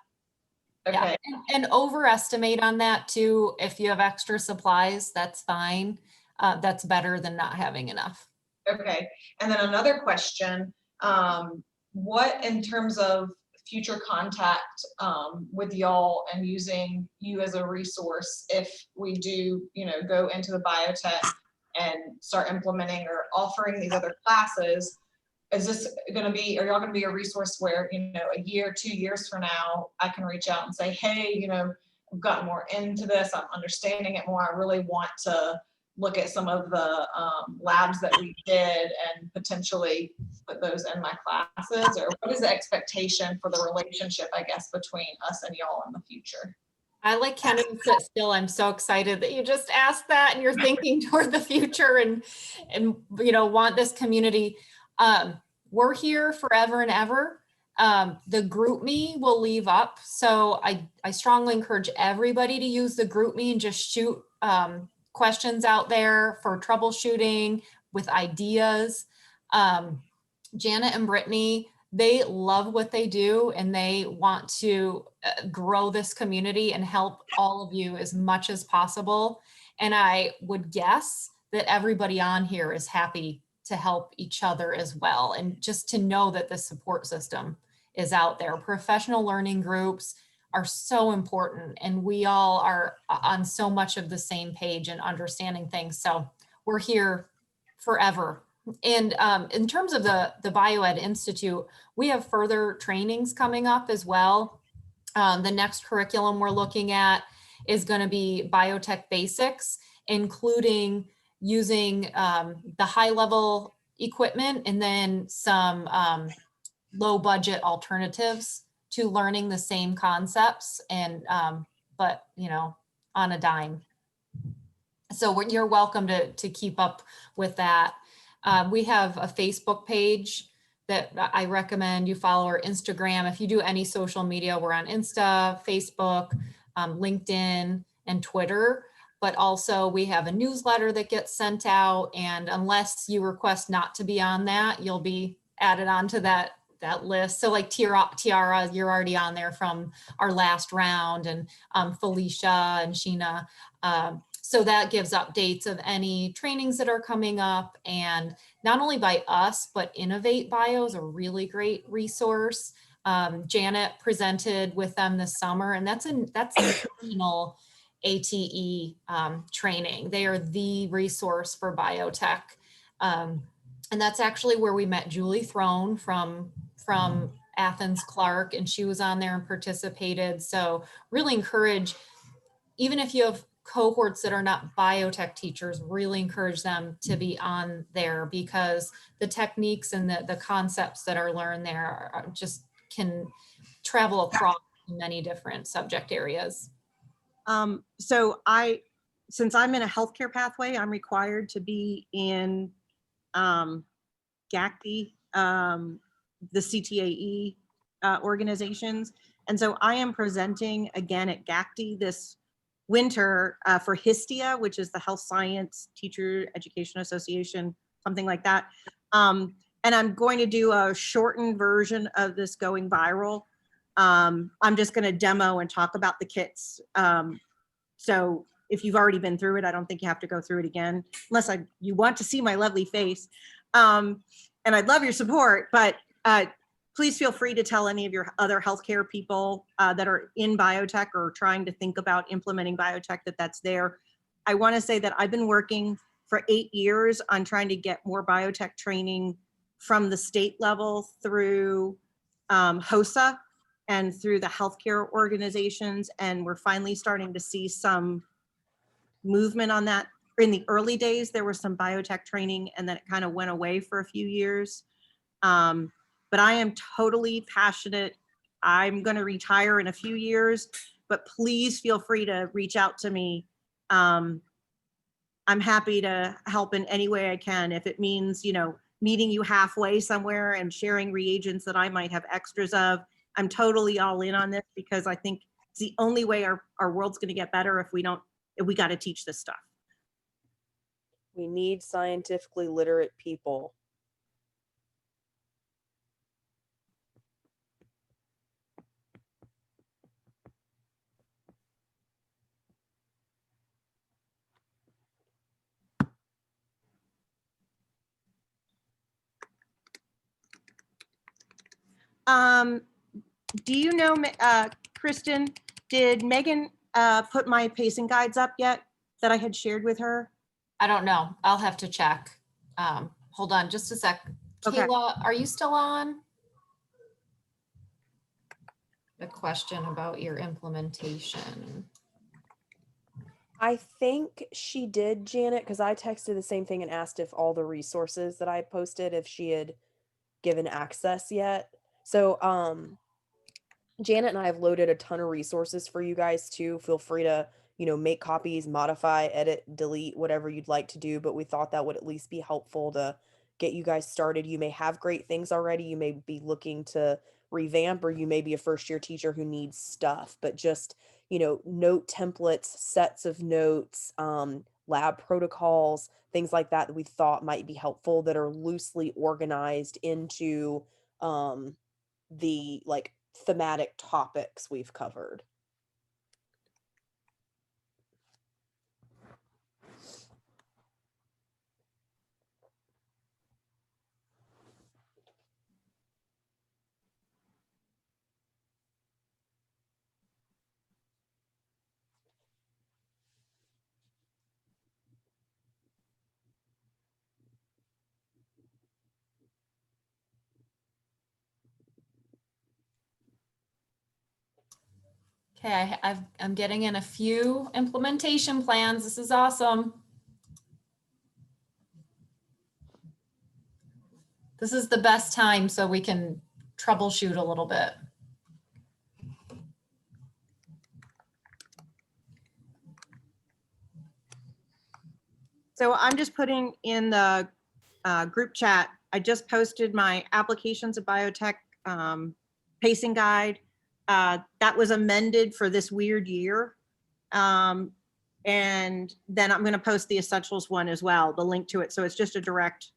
Okay. Yeah. And overestimate on that too. If you have extra supplies, that's fine. That's better than not having enough. Okay, and then another question, what in terms of future contact with y'all and using you as a resource if we do, go into the biotech and start implementing or offering these other classes? Is this going to be, are y'all going to be a resource where, a year, 2 years from now, I can reach out and say, hey, I've gotten more into this, I'm understanding it more, I really want to look at some of the labs that we did and potentially put those in my classes? Or what is the expectation for the relationship, I guess, between us and y'all in the future? I like can't even sit still. I'm so excited that you just asked that and you're thinking toward the future and want this community. We're here forever and ever. The GroupMe will leave up. So I strongly encourage everybody to use the GroupMe and just shoot questions out there for troubleshooting with ideas. Janet and Brittany, they love what they do and they want to grow this community and help all of you as much as possible. And I would guess that everybody on here is happy to help each other as well. And just to know that the support system is out there. Professional learning groups are so important and we all are on so much of the same page and understanding things. So we're here forever. And in terms of the BioEd Institute, we have further trainings coming up as well. The next curriculum we're looking at is going to be biotech basics, including using the high level equipment and then some low budget alternatives to learning the same concepts and but on a dime. So you're welcome to keep up with that. We have a Facebook page that I recommend you follow, or Instagram. If you do any social media, we're on Insta, Facebook, LinkedIn, and Twitter. But also we have a newsletter that gets sent out. And unless you request not to be on that, you'll be added onto that list. So like Tiara, you're already on there from our last round, and Felicia and Sheena. So that gives updates of any trainings that are coming up, and not only by us, but Innovate Bio is a really great resource. Janet presented with them this summer, and that's a national ATE training. They are the resource for biotech. And that's actually where we met Julie Throne from Athens Clark, and she was on there and participated. So really encourage, even if you have cohorts that are not biotech teachers, really encourage them to be on there, because the techniques and the concepts that are learned there are just can travel across many different subject areas. Since I'm in a healthcare pathway, I'm required to be in GACD, the CTAE organizations. And so I am presenting again at GACD this winter for HISTIA, which is the Health Science Teacher Education Association, something like that. And I'm going to do a shortened version of this going viral. I'm just going to demo and talk about the kits. So if you've already been through it, I don't think you have to go through it again, unless you want to see my lovely face. And I'd love your support, but please feel free to tell any of your other healthcare people that are in biotech or trying to think about implementing biotech that's there. I want to say that I've been working for 8 years on trying to get more biotech training from the state level through HOSA and through the healthcare organizations. And we're finally starting to see some movement on that. In the early days, there was some biotech training and then it kind of went away for a few years. But I am totally passionate. I'm going to retire in a few years, but please feel free to reach out to me. I'm happy to help in any way I can. If it means, meeting you halfway somewhere and sharing reagents that I might have extras of, I'm totally all in on this, because I think it's the only way our world's going to get better if we got to teach this stuff. We need scientifically literate people. Do you know, Kristen, did Megan put my pacing guides up yet that I had shared with her? I don't know. I'll have to check. Hold on just a sec. Okay. Kayla, are you still on? A question about your implementation. I think she did, Janet, because I texted the same thing and asked if all the resources that I posted, if she had given access yet. So Janet and I have loaded a ton of resources for you guys too. Feel free to, make copies, modify, edit, delete, whatever you'd like to do. But we thought that would at least be helpful to get you guys started. You may have great things already. You may be looking to revamp, or you may be a first year teacher who needs stuff, but just, note templates, sets of notes, lab protocols, things like that we thought might be helpful, that are loosely organized into the thematic topics we've covered. Okay, I'm getting in a few implementation plans. This is awesome. This is the best time so we can troubleshoot a little bit. So I'm just putting in the group chat, I just posted my applications of biotech pacing guide. That was amended for this weird year. And then I'm going to post the essentials one as well, the link to it. So it's just a direct,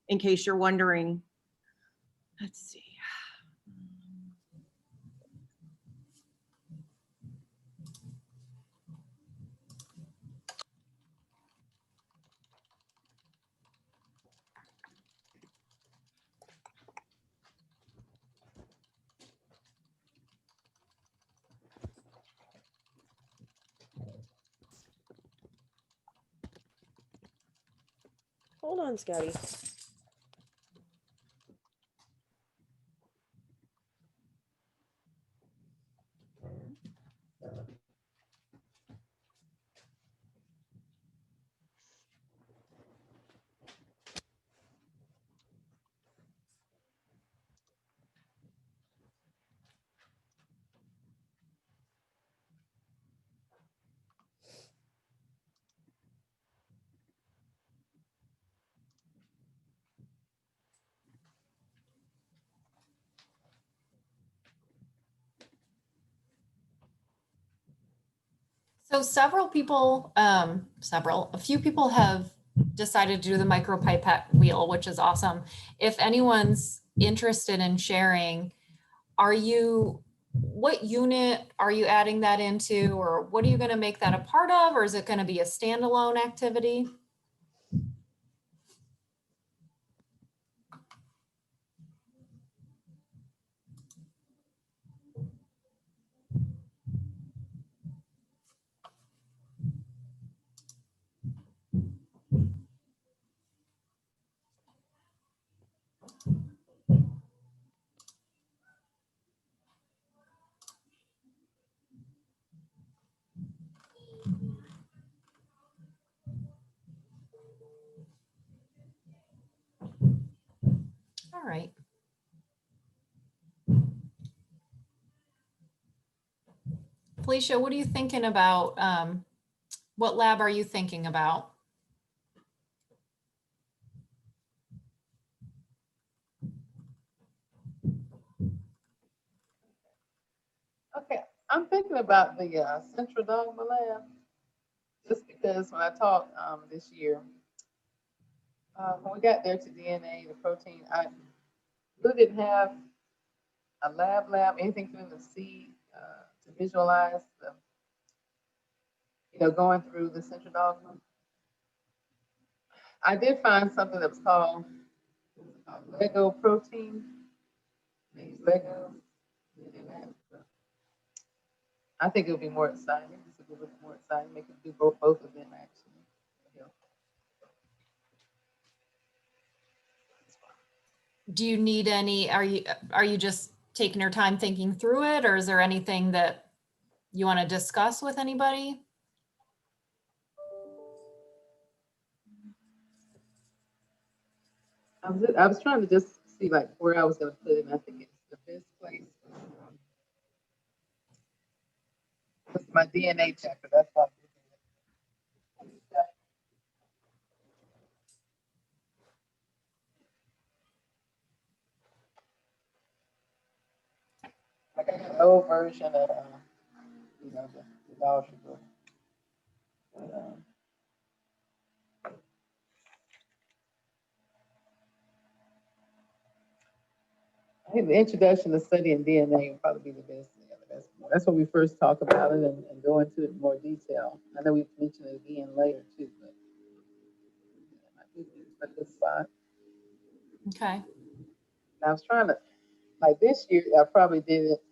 in case you're wondering. Let's see. Hold on, Scotty. So a few people have decided to do the micropipette wheel, which is awesome. If anyone's interested in sharing, what unit are you adding that into, or what are you going to make that a part of, or is it going to be a standalone activity? All right. Felicia, what are you thinking about? What lab are you thinking about? Okay, I'm thinking about the Central Dogma Lab, just because when I taught this year, when we got there to DNA, the protein, I really didn't have a lab, anything for them to see, to visualize the, going through the Central Dogma. I did find something that was called Lego protein. They use Lego. I think it would be more exciting. This would be more exciting. Make it do both of them actually. Yeah. Do you need any, are you just taking your time thinking through it, or is there anything that you want to discuss with anybody? I was trying to just see like where I was going to put it. And I think it's the best place. It's my DNA chapter. That's why. I got an old version of, the Dollar Tree book. But, I think the introduction to studying DNA would probably be the best. Yeah, that's when we first talk about it and go into it in more detail. I know we mentioned it again later too, but it might be a good spot. Okay. I was trying to, like this year, I probably did it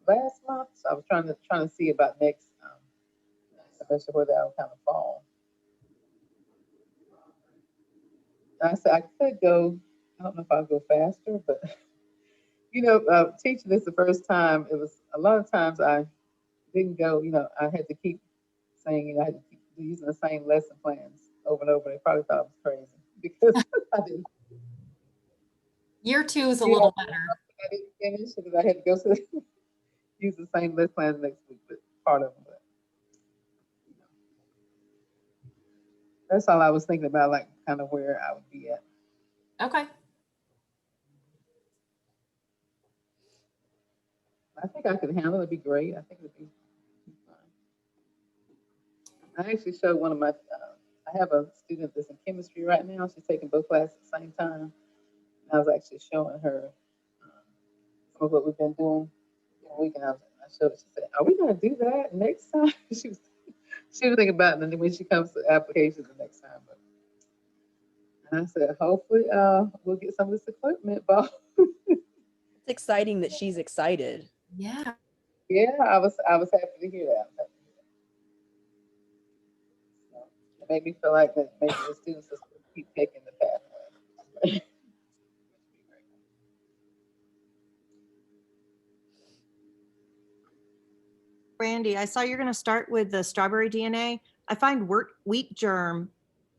last month. So I was trying to see about next semester where that will kind of fall. And I said I could go. I don't know if I'll go faster, but teaching this the first time, it was a lot of times I didn't go. I had to keep saying, I had to keep using the same lesson plans over and over. They probably thought I was crazy because I didn't. Year 2 is a little better. I didn't finish because I had to go to use the same lesson plans next week, but part of them. But, that's all I was thinking about, like kind of where I would be at. Okay. I think I could handle it. It'd be great. I think it'd be fine. I actually showed one of my, I have a student that's in chemistry right now. She's taking both classes at the same time. I was actually showing her some of what we've been doing all week, and I showed her. She said, "Are we going to do that next time?" she was thinking about it, and then when she comes to applications the next time. But, and I said, hopefully, we'll get some of this equipment, Bob. It's exciting that she's excited. Yeah. Yeah, I was happy to hear that. It made me feel like that maybe the students will keep taking the pathway. Randy, I saw you're going to start with the strawberry DNA. I find wheat germ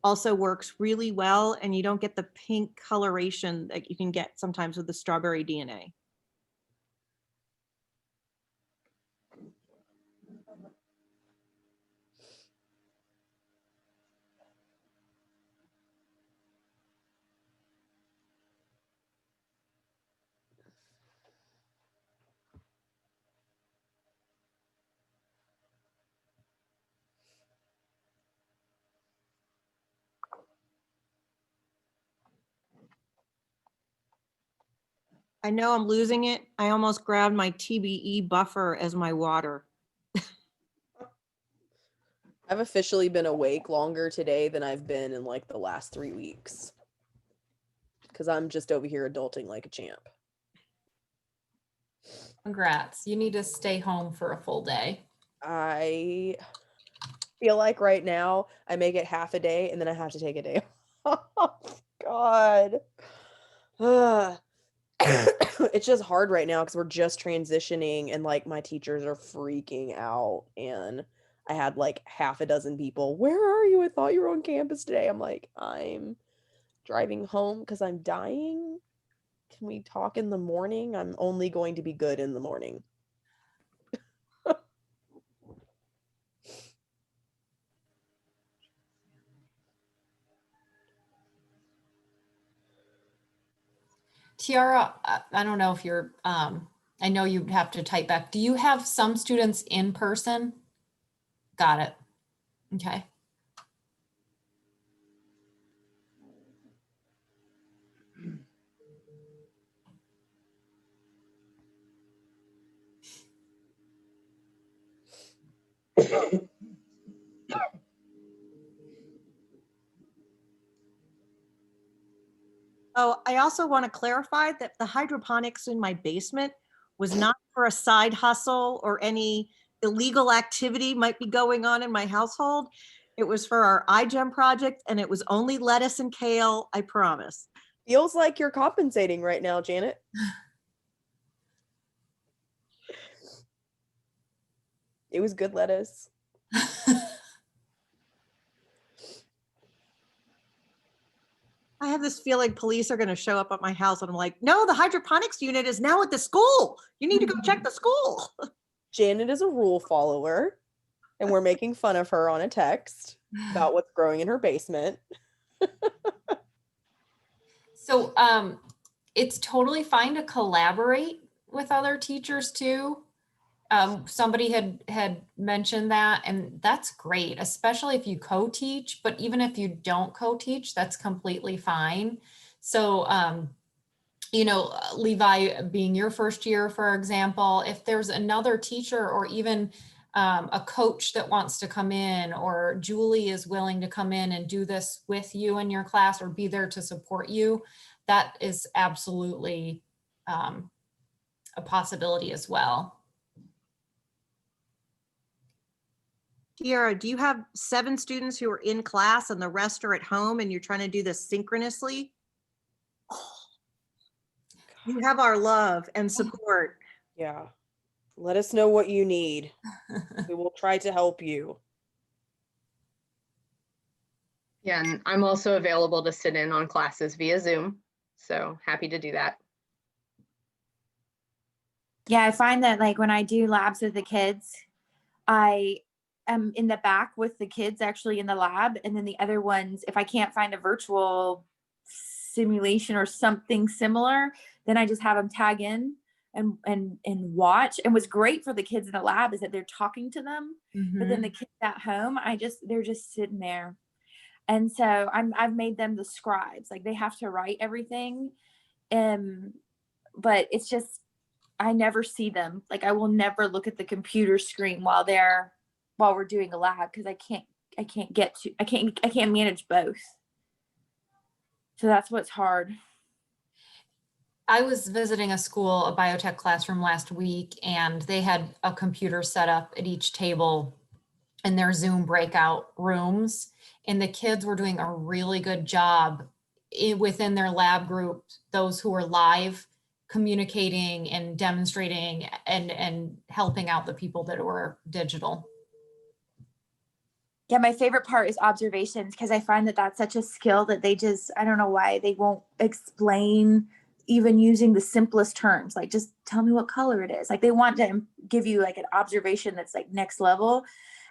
also works really well, and you don't get the pink coloration that you can get sometimes with the strawberry DNA. I know I'm losing it. I almost grabbed my TBE buffer as my water. I've officially been awake longer today than I've been in like the last 3 weeks. Because I'm just over here adulting like a champ. Congrats. You need to stay home for a full day. I feel like right now I make it half a day and then I have to take a day off. God. Ugh. It's just hard right now because we're just transitioning and like my teachers are freaking out. And I had like half a dozen people, where are you? I thought you were on campus today. I'm like, I'm driving home because I'm dying. Can we talk in the morning? I'm only going to be good in the morning. Tiara, I don't know if you're, I know you'd have to type back. Do you have some students in person? Got it. Okay. Oh, I also want to clarify that the hydroponics in my basement was not for a side hustle or any illegal activity might be going on in my household. It was for our iGEM project and it was only lettuce and kale, I promise. Feels like you're compensating right now, Janet. It was good lettuce. I have this feeling police are going to show up at my house and I'm like, no, the hydroponics unit is now at the school. You need to go check the school. Janet is a rule follower and we're making fun of her on a text about what's growing in her basement. So it's totally fine to collaborate with other teachers too. Somebody had mentioned that, and that's great, especially if you co-teach, but even if you don't co-teach, that's completely fine. So, you know, Levi, being your first year, for example, if there's another teacher or even a coach that wants to come in, or Julie is willing to come in and do this with you in your class or be there to support you, that is absolutely a possibility as well. Tiara, do you have 7 students who are in class and the rest are at home and you're trying to do this synchronously? You have our love and support. Yeah. Let us know what you need. We will try to help you. Yeah, and I'm also available to sit in on classes via Zoom. So happy to do that. Yeah, I find that like when I do labs with the kids, I am in the back with the kids actually in the lab. And then the other ones, if I can't find a virtual simulation or something similar, then I just have them tag in and watch. And what's great for the kids in the lab is that they're talking to them, but then the kids at home, they're just sitting there. And so I've made them the scribes, like they have to write everything. But it's just, I never see them. Like I will never look at the computer screen while we're doing a lab, because I can't manage both. So that's what's hard. I was visiting a school, a biotech classroom last week, and they had a computer set up at each table in their Zoom breakout rooms. And the kids were doing a really good job within their lab group, those who were live, communicating and demonstrating and helping out the people that were digital. Yeah, my favorite part is observations, because I find that that's such a skill that they just, I don't know why they won't explain even using the simplest terms, like just tell me what color it is. Like they want to give you like an observation that's like next level.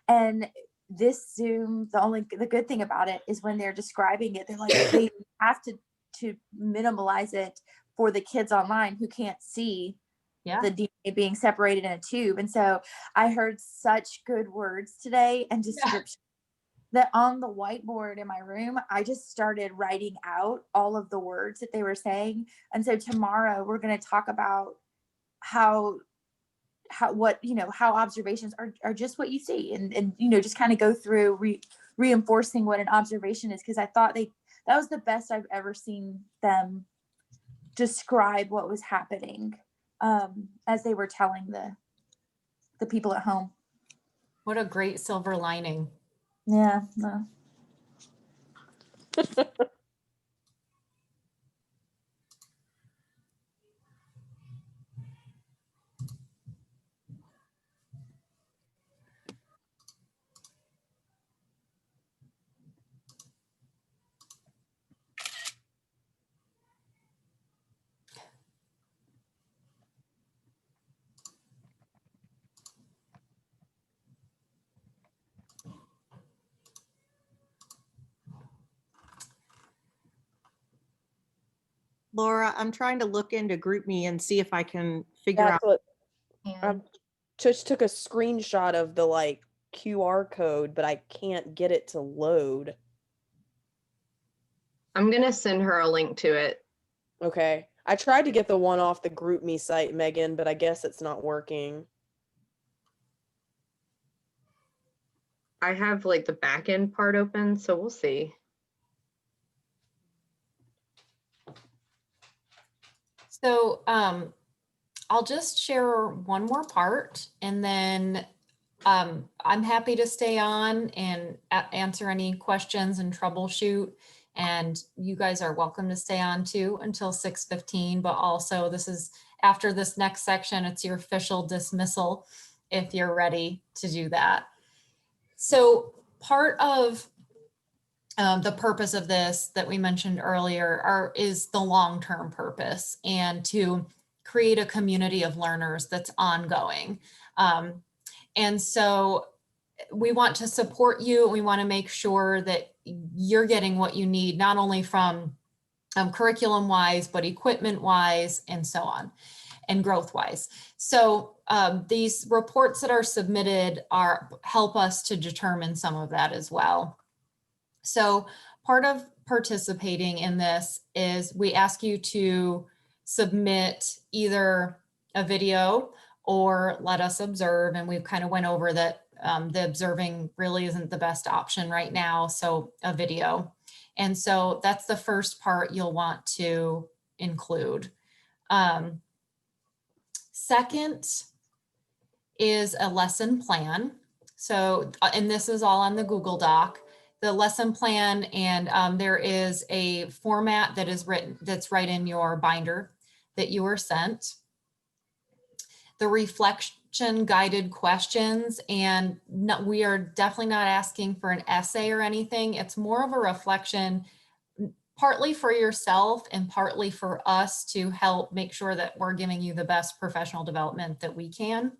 And this Zoom, the good thing about it is when they're describing it, they're like, they have to minimalize it for the kids online who can't see the DNA being separated in a tube. And so I heard such good words today and description. that on the whiteboard in my room, I just started writing out all of the words that they were saying. And so tomorrow we're going to talk about how what, you know, how observations are just what you see, and you know, just kind of go through reinforcing what an observation is, because I thought that was the best I've ever seen them describe what was happening as they were telling the people at home. What a great silver lining. Yeah. No. Laura, I'm trying to look into GroupMe and see if I can figure out. That's what I And just took a screenshot of the like QR code, but I can't get it to load. I'm gonna send her a link to it. Okay. I tried to get the one off the GroupMe site, Megan, but I guess it's not working. I have like the back end part open, so we'll see. So I'll just share one more part, and then I'm happy to stay on and answer any questions and troubleshoot. And you guys are welcome to stay on too until 6:15. But also, this is after this next section, it's your official dismissal if you're ready to do that. So part of the purpose of this that we mentioned earlier is the long-term purpose, and to create a community of learners that's ongoing. And so we want to support you. We want to make sure that you're getting what you need, not only from curriculum wise, but equipment wise, and so on, and growth wise. So these reports that are submitted help us to determine some of that as well. So part of participating in this is we ask you to submit either a video or let us observe. And we've kind of went over that the observing really isn't the best option right now. So a video. And so that's the first part you'll want to include. Second is a lesson plan. So, and this is all on the Google Doc, the lesson plan, and there is a format that is written, that's right in your binder that you were sent. The reflection guided questions, and we are definitely not asking for an essay or anything. It's more of a reflection, partly for yourself and partly for us to help make sure that we're giving you the best professional development that we can.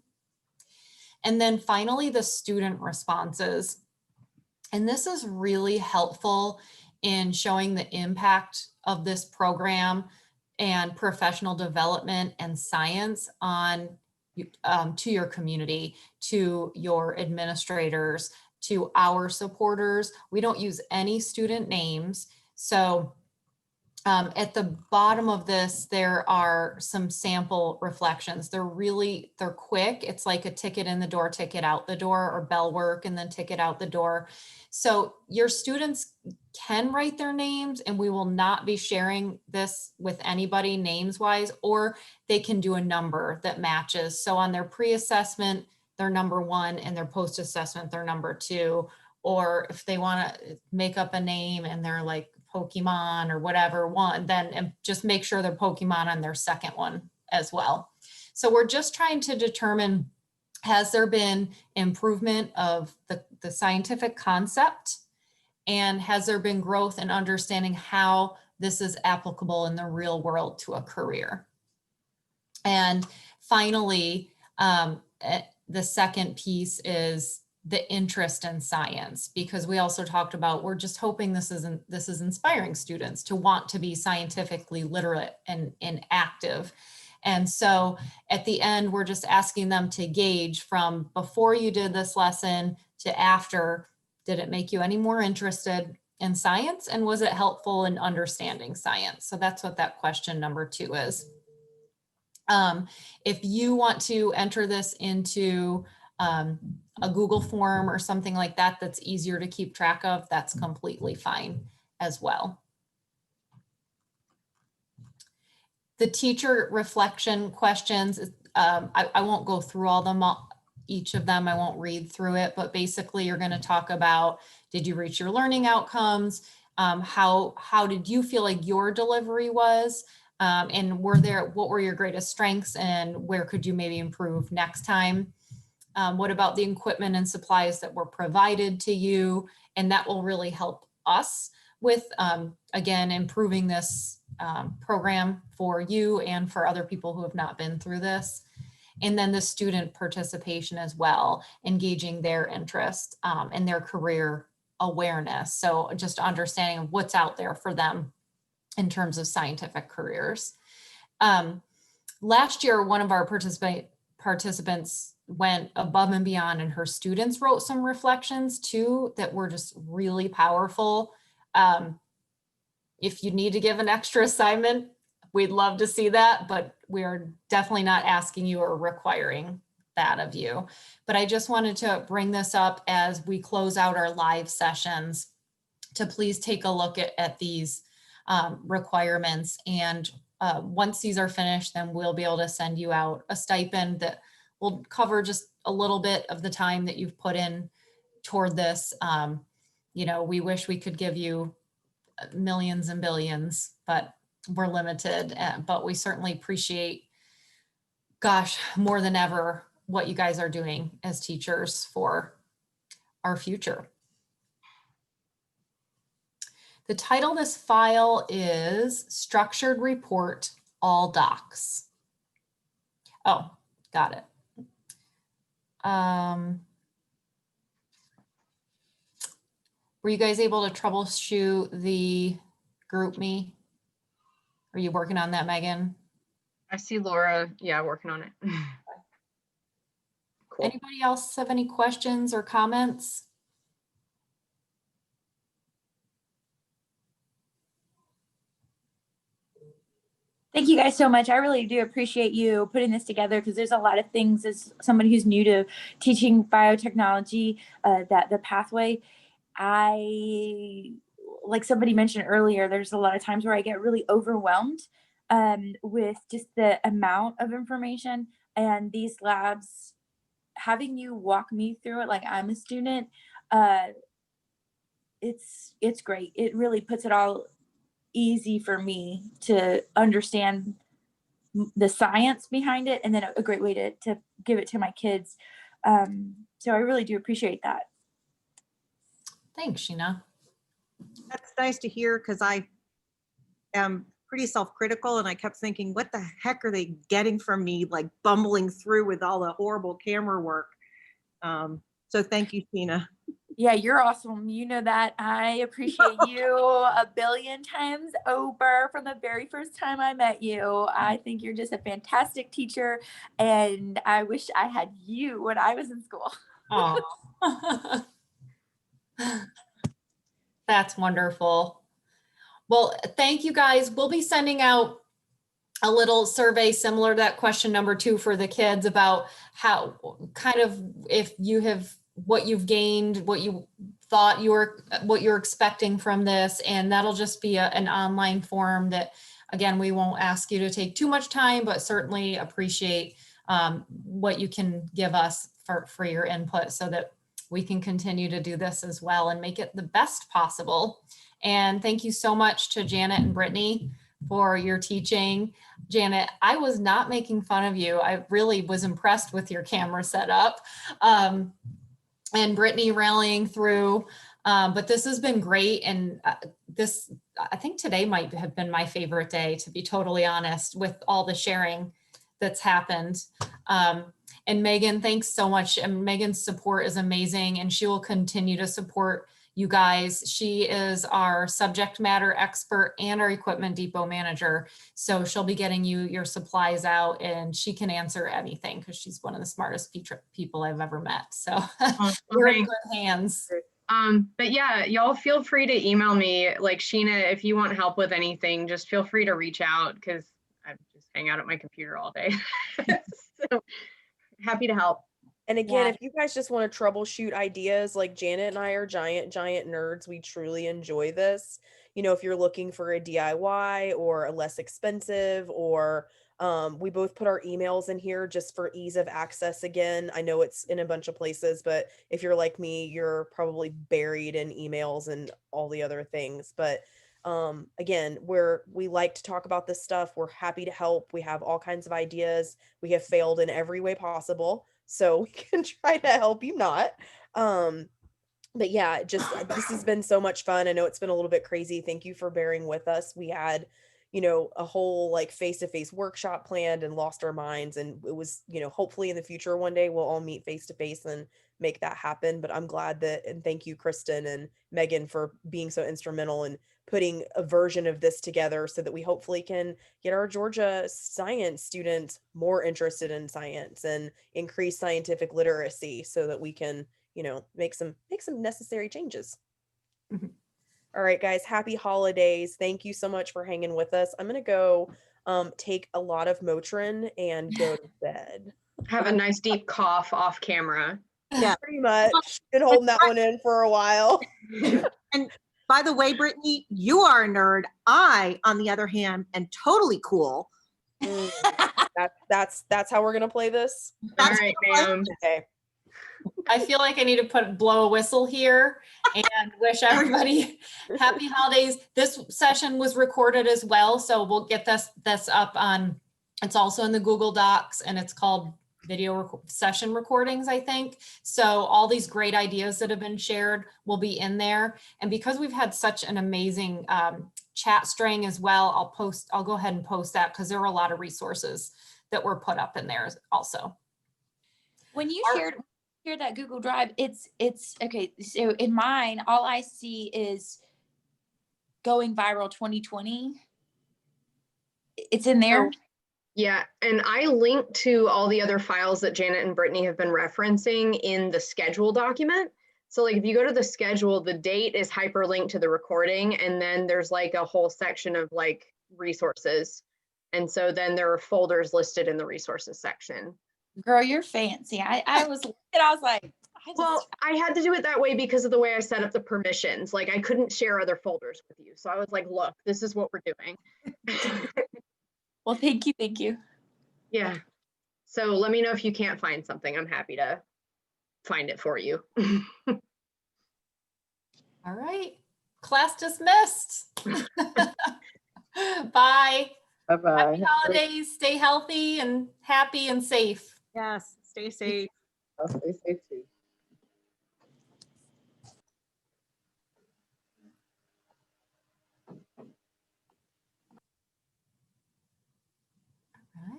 And then finally, the student responses. And this is really helpful in showing the impact of this program and professional development and science on to your community, to your administrators, to our supporters. We don't use any student names. So at the bottom of this, there are some sample reflections. They're quick. It's like a ticket in the door, ticket out the door, or bell work and then ticket out the door. So your students can write their names, and we will not be sharing this with anybody names wise, or they can do a number that matches. So on their pre-assessment, they're number 1, and their post-assessment, they're number 2. Or if they want to make up a name and they're like Pokemon or whatever one, then just make sure they're Pokemon on their second one as well. So we're just trying to determine, has there been improvement of the scientific concept, and has there been growth in understanding how this is applicable in the real world to a career? And finally, the second piece is the interest in science, because we also talked about, we're just hoping this is inspiring students to want to be scientifically literate and active. And so at the end, we're just asking them to gauge from before you did this lesson to after, Did it make you any more interested in science? And was it helpful in understanding science? So that's what that question number 2 is. If you want to enter this into a Google form or something like that, that's easier to keep track of, that's completely fine as well. The teacher reflection questions, I won't go through all them, each of them, I won't read through it, but basically you're going to talk about, did you reach your learning outcomes? How did you feel like your delivery was? And what were your greatest strengths and where could you maybe improve next time? What about the equipment and supplies that were provided to you? And that will really help us with, again, improving this program for you and for other people who have not been through this. And then the student participation as well, engaging their interest and their career awareness. So just understanding what's out there for them in terms of scientific careers. Last year, one of our participants went above and beyond, and her students wrote some reflections too that were just really powerful. If you need to give an extra assignment, we'd love to see that, but we're definitely not asking you or requiring that of you. But I just wanted to bring this up as we close out our live sessions to please take a look at these requirements. And once these are finished, then we'll be able to send you out a stipend that will cover just a little bit of the time that you've put in toward this. You know, we wish we could give you millions and billions, but we're limited, but we certainly appreciate, gosh, more than ever, what you guys are doing as teachers for our future. The title of this file is Structured Report, All Docs. Oh, got it. Were you guys able to troubleshoot the GroupMe? Are you working on that, Megan? I see Laura, yeah, working on it. Cool. Anybody else have any questions or comments? Thank you guys so much. I really do appreciate you putting this together because there's a lot of things as somebody who's new to teaching biotechnology, that the pathway, like somebody mentioned earlier, there's a lot of times where I get really overwhelmed with just the amount of information, and these labs, having you walk me through it like I'm a student, it's great. It really puts it all easy for me to understand the science behind it, and then a great way to give it to my kids. So I really do appreciate that. Thanks, Sheena. That's nice to hear because I am pretty self-critical and I kept thinking, what the heck are they getting from me, like bumbling through with all the horrible camera work. So thank you, Sheena. Yeah, you're awesome. You know that. I appreciate you a billion times over from the very first time I met you. I think you're just a fantastic teacher, and I wish I had you when I was in school. Oh, that's wonderful. Well, thank you guys. We'll be sending out a little survey similar to that question number 2 for the kids about how kind of if you have what you've gained, what you thought what you're expecting from this. And that'll just be an online form that, again, we won't ask you to take too much time, but certainly appreciate what you can give us for your input so that we can continue to do this as well and make it the best possible. And thank you so much to Janet and Brittany for your teaching. Janet, I was not making fun of you. I really was impressed with your camera setup. And Brittany rallying through, but this has been great. And I think today might have been my favorite day, to be totally honest, with all the sharing that's happened. And Megan, thanks so much. And Megan's support is amazing, and she will continue to support you guys. She is our subject matter expert and our equipment depot manager. So she'll be getting you your supplies out, and she can answer anything because she's one of the smartest people I've ever met. So we're in good hands. But yeah, y'all feel free to email me, like Sheena, if you want help with anything, just feel free to reach out because I just hang out at my computer all day. So happy to help. And again, Yeah. if you guys just want to troubleshoot ideas, like Janet and I are giant nerds. We truly enjoy this. You know, if you're looking for a DIY or a less expensive, or we both put our emails in here just for ease of access. Again, I know it's in a bunch of places, but if you're like me, you're probably buried in emails and all the other things. But again, we like to talk about this stuff. We're happy to help. We have all kinds of ideas. We have failed in every way possible, so we can try to help you not. But yeah, just this has been so much fun. I know it's been a little bit crazy. Thank you for bearing with us. We had, you know, a whole like face-to-face workshop planned and lost our minds. And it was, you know, hopefully in the future one day we'll all meet face-to-face and make that happen. But I'm glad that, and thank you, Kristen and Megan, for being so instrumental in putting a version of this together so that we hopefully can get our Georgia science students more interested in science and increase scientific literacy so that we can, you know, make some necessary changes. All right, guys, happy holidays. Thank you so much for hanging with us. I'm gonna go take a lot of Motrin and go to bed. Have a nice deep cough off camera. Yeah. Pretty much. Been holding that one in for a while. And by the way, Brittany, you are a nerd. I, on the other hand, am totally cool. That's how we're gonna play this. All right, ma'am. Okay. I feel like I need to blow a whistle here and wish everybody happy holidays. This session was recorded as well, so we'll get this up on, it's also in the Google Docs, and it's called video session recordings, I think. So all these great ideas that have been shared will be in there. And because we've had such an amazing chat string as well, I'll go ahead and post that because there were a lot of resources that were put up in there also. When you shared that Google Drive, it's okay. So in mine, all I see is going viral 2020. It's in there. Yeah, and I linked to all the other files that Janet and Brittany have been referencing in the schedule document. So like if you go to the schedule, the date is hyperlinked to the recording, and then there's like a whole section of like resources. And so then there are folders listed in the resources section. Girl, you're fancy. I was like, well, I had to do it that way because of the way I set up the permissions. Like I couldn't share other folders with you. So I was like, look, this is what we're doing. Well, thank you. Yeah. So let me know if you can't find something. I'm happy to find it for you. All right. Class dismissed. Bye. Bye-bye. Happy holidays. Stay healthy and happy and safe. Yes, stay safe. I'll stay safe too.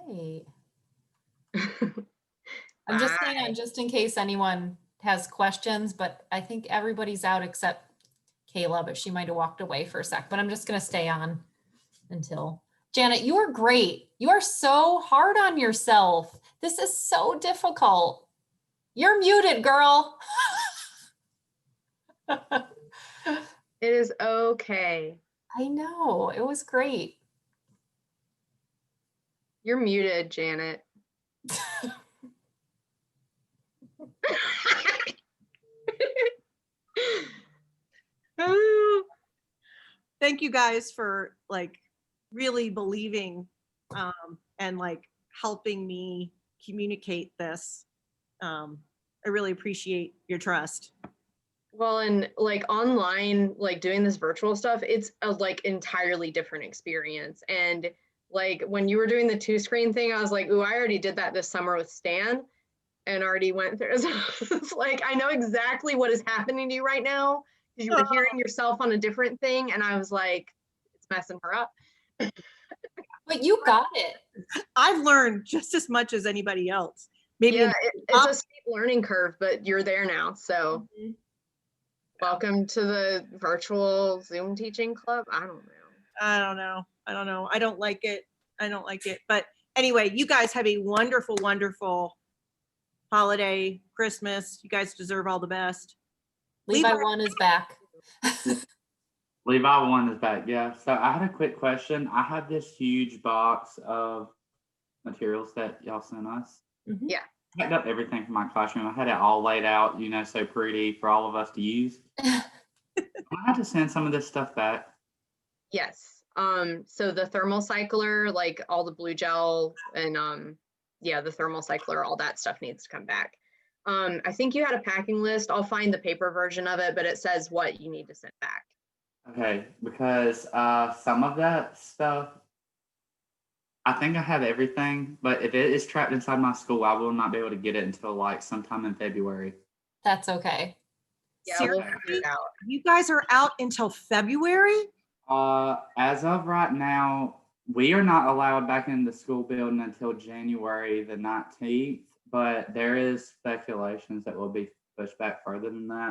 Right. I'm just saying on just in case anyone has questions, but I think everybody's out except Kayla, but she might have walked away for a sec, but I'm just going to stay on until. Janet, you are great. You are so hard on yourself. This is so difficult. You're muted, girl. It is okay. I know. It was great. You're muted, Janet. Thank you guys for like really believing and like helping me communicate this. I really appreciate your trust. Well, and like online, like doing this virtual stuff, it's a like entirely different experience. And like when you were doing the 2-screen thing, I was like, ooh, I already did that this summer with Stan and already went through. So it's like, I know exactly what is happening to you right now because you were hearing yourself on a different thing. And I was like, it's messing her up. But you got it. I've learned just as much as anybody else. Maybe yeah, it's a steep learning curve, but you're there now. So welcome to the virtual Zoom teaching club. I don't know. I don't like it. But anyway, you guys have a wonderful, wonderful holiday, Christmas. You guys deserve all the best. Levi 1 is back. Levi 1 is back. Yeah. So I had a quick question. I had this huge box of materials that y'all sent us. Mhm. Yeah. I packed up everything from my classroom. I had it all laid out, so pretty for all of us to use. I had to send some of this stuff back. Yes. So the thermal cycler, like all the blue gel and the thermal cycler, all that stuff needs to come back. I think you had a packing list. I'll find the paper version of it, but it says what you need to send back. Okay, because some of that stuff, I think I have everything, but if it is trapped inside my school, I will not be able to get it until like sometime in February. That's okay. Yeah, we'll Seriously? figure it out. You guys are out until February? As of right now, we are not allowed back in the school building until January the 19th, but there is speculations that will be pushed back further than that.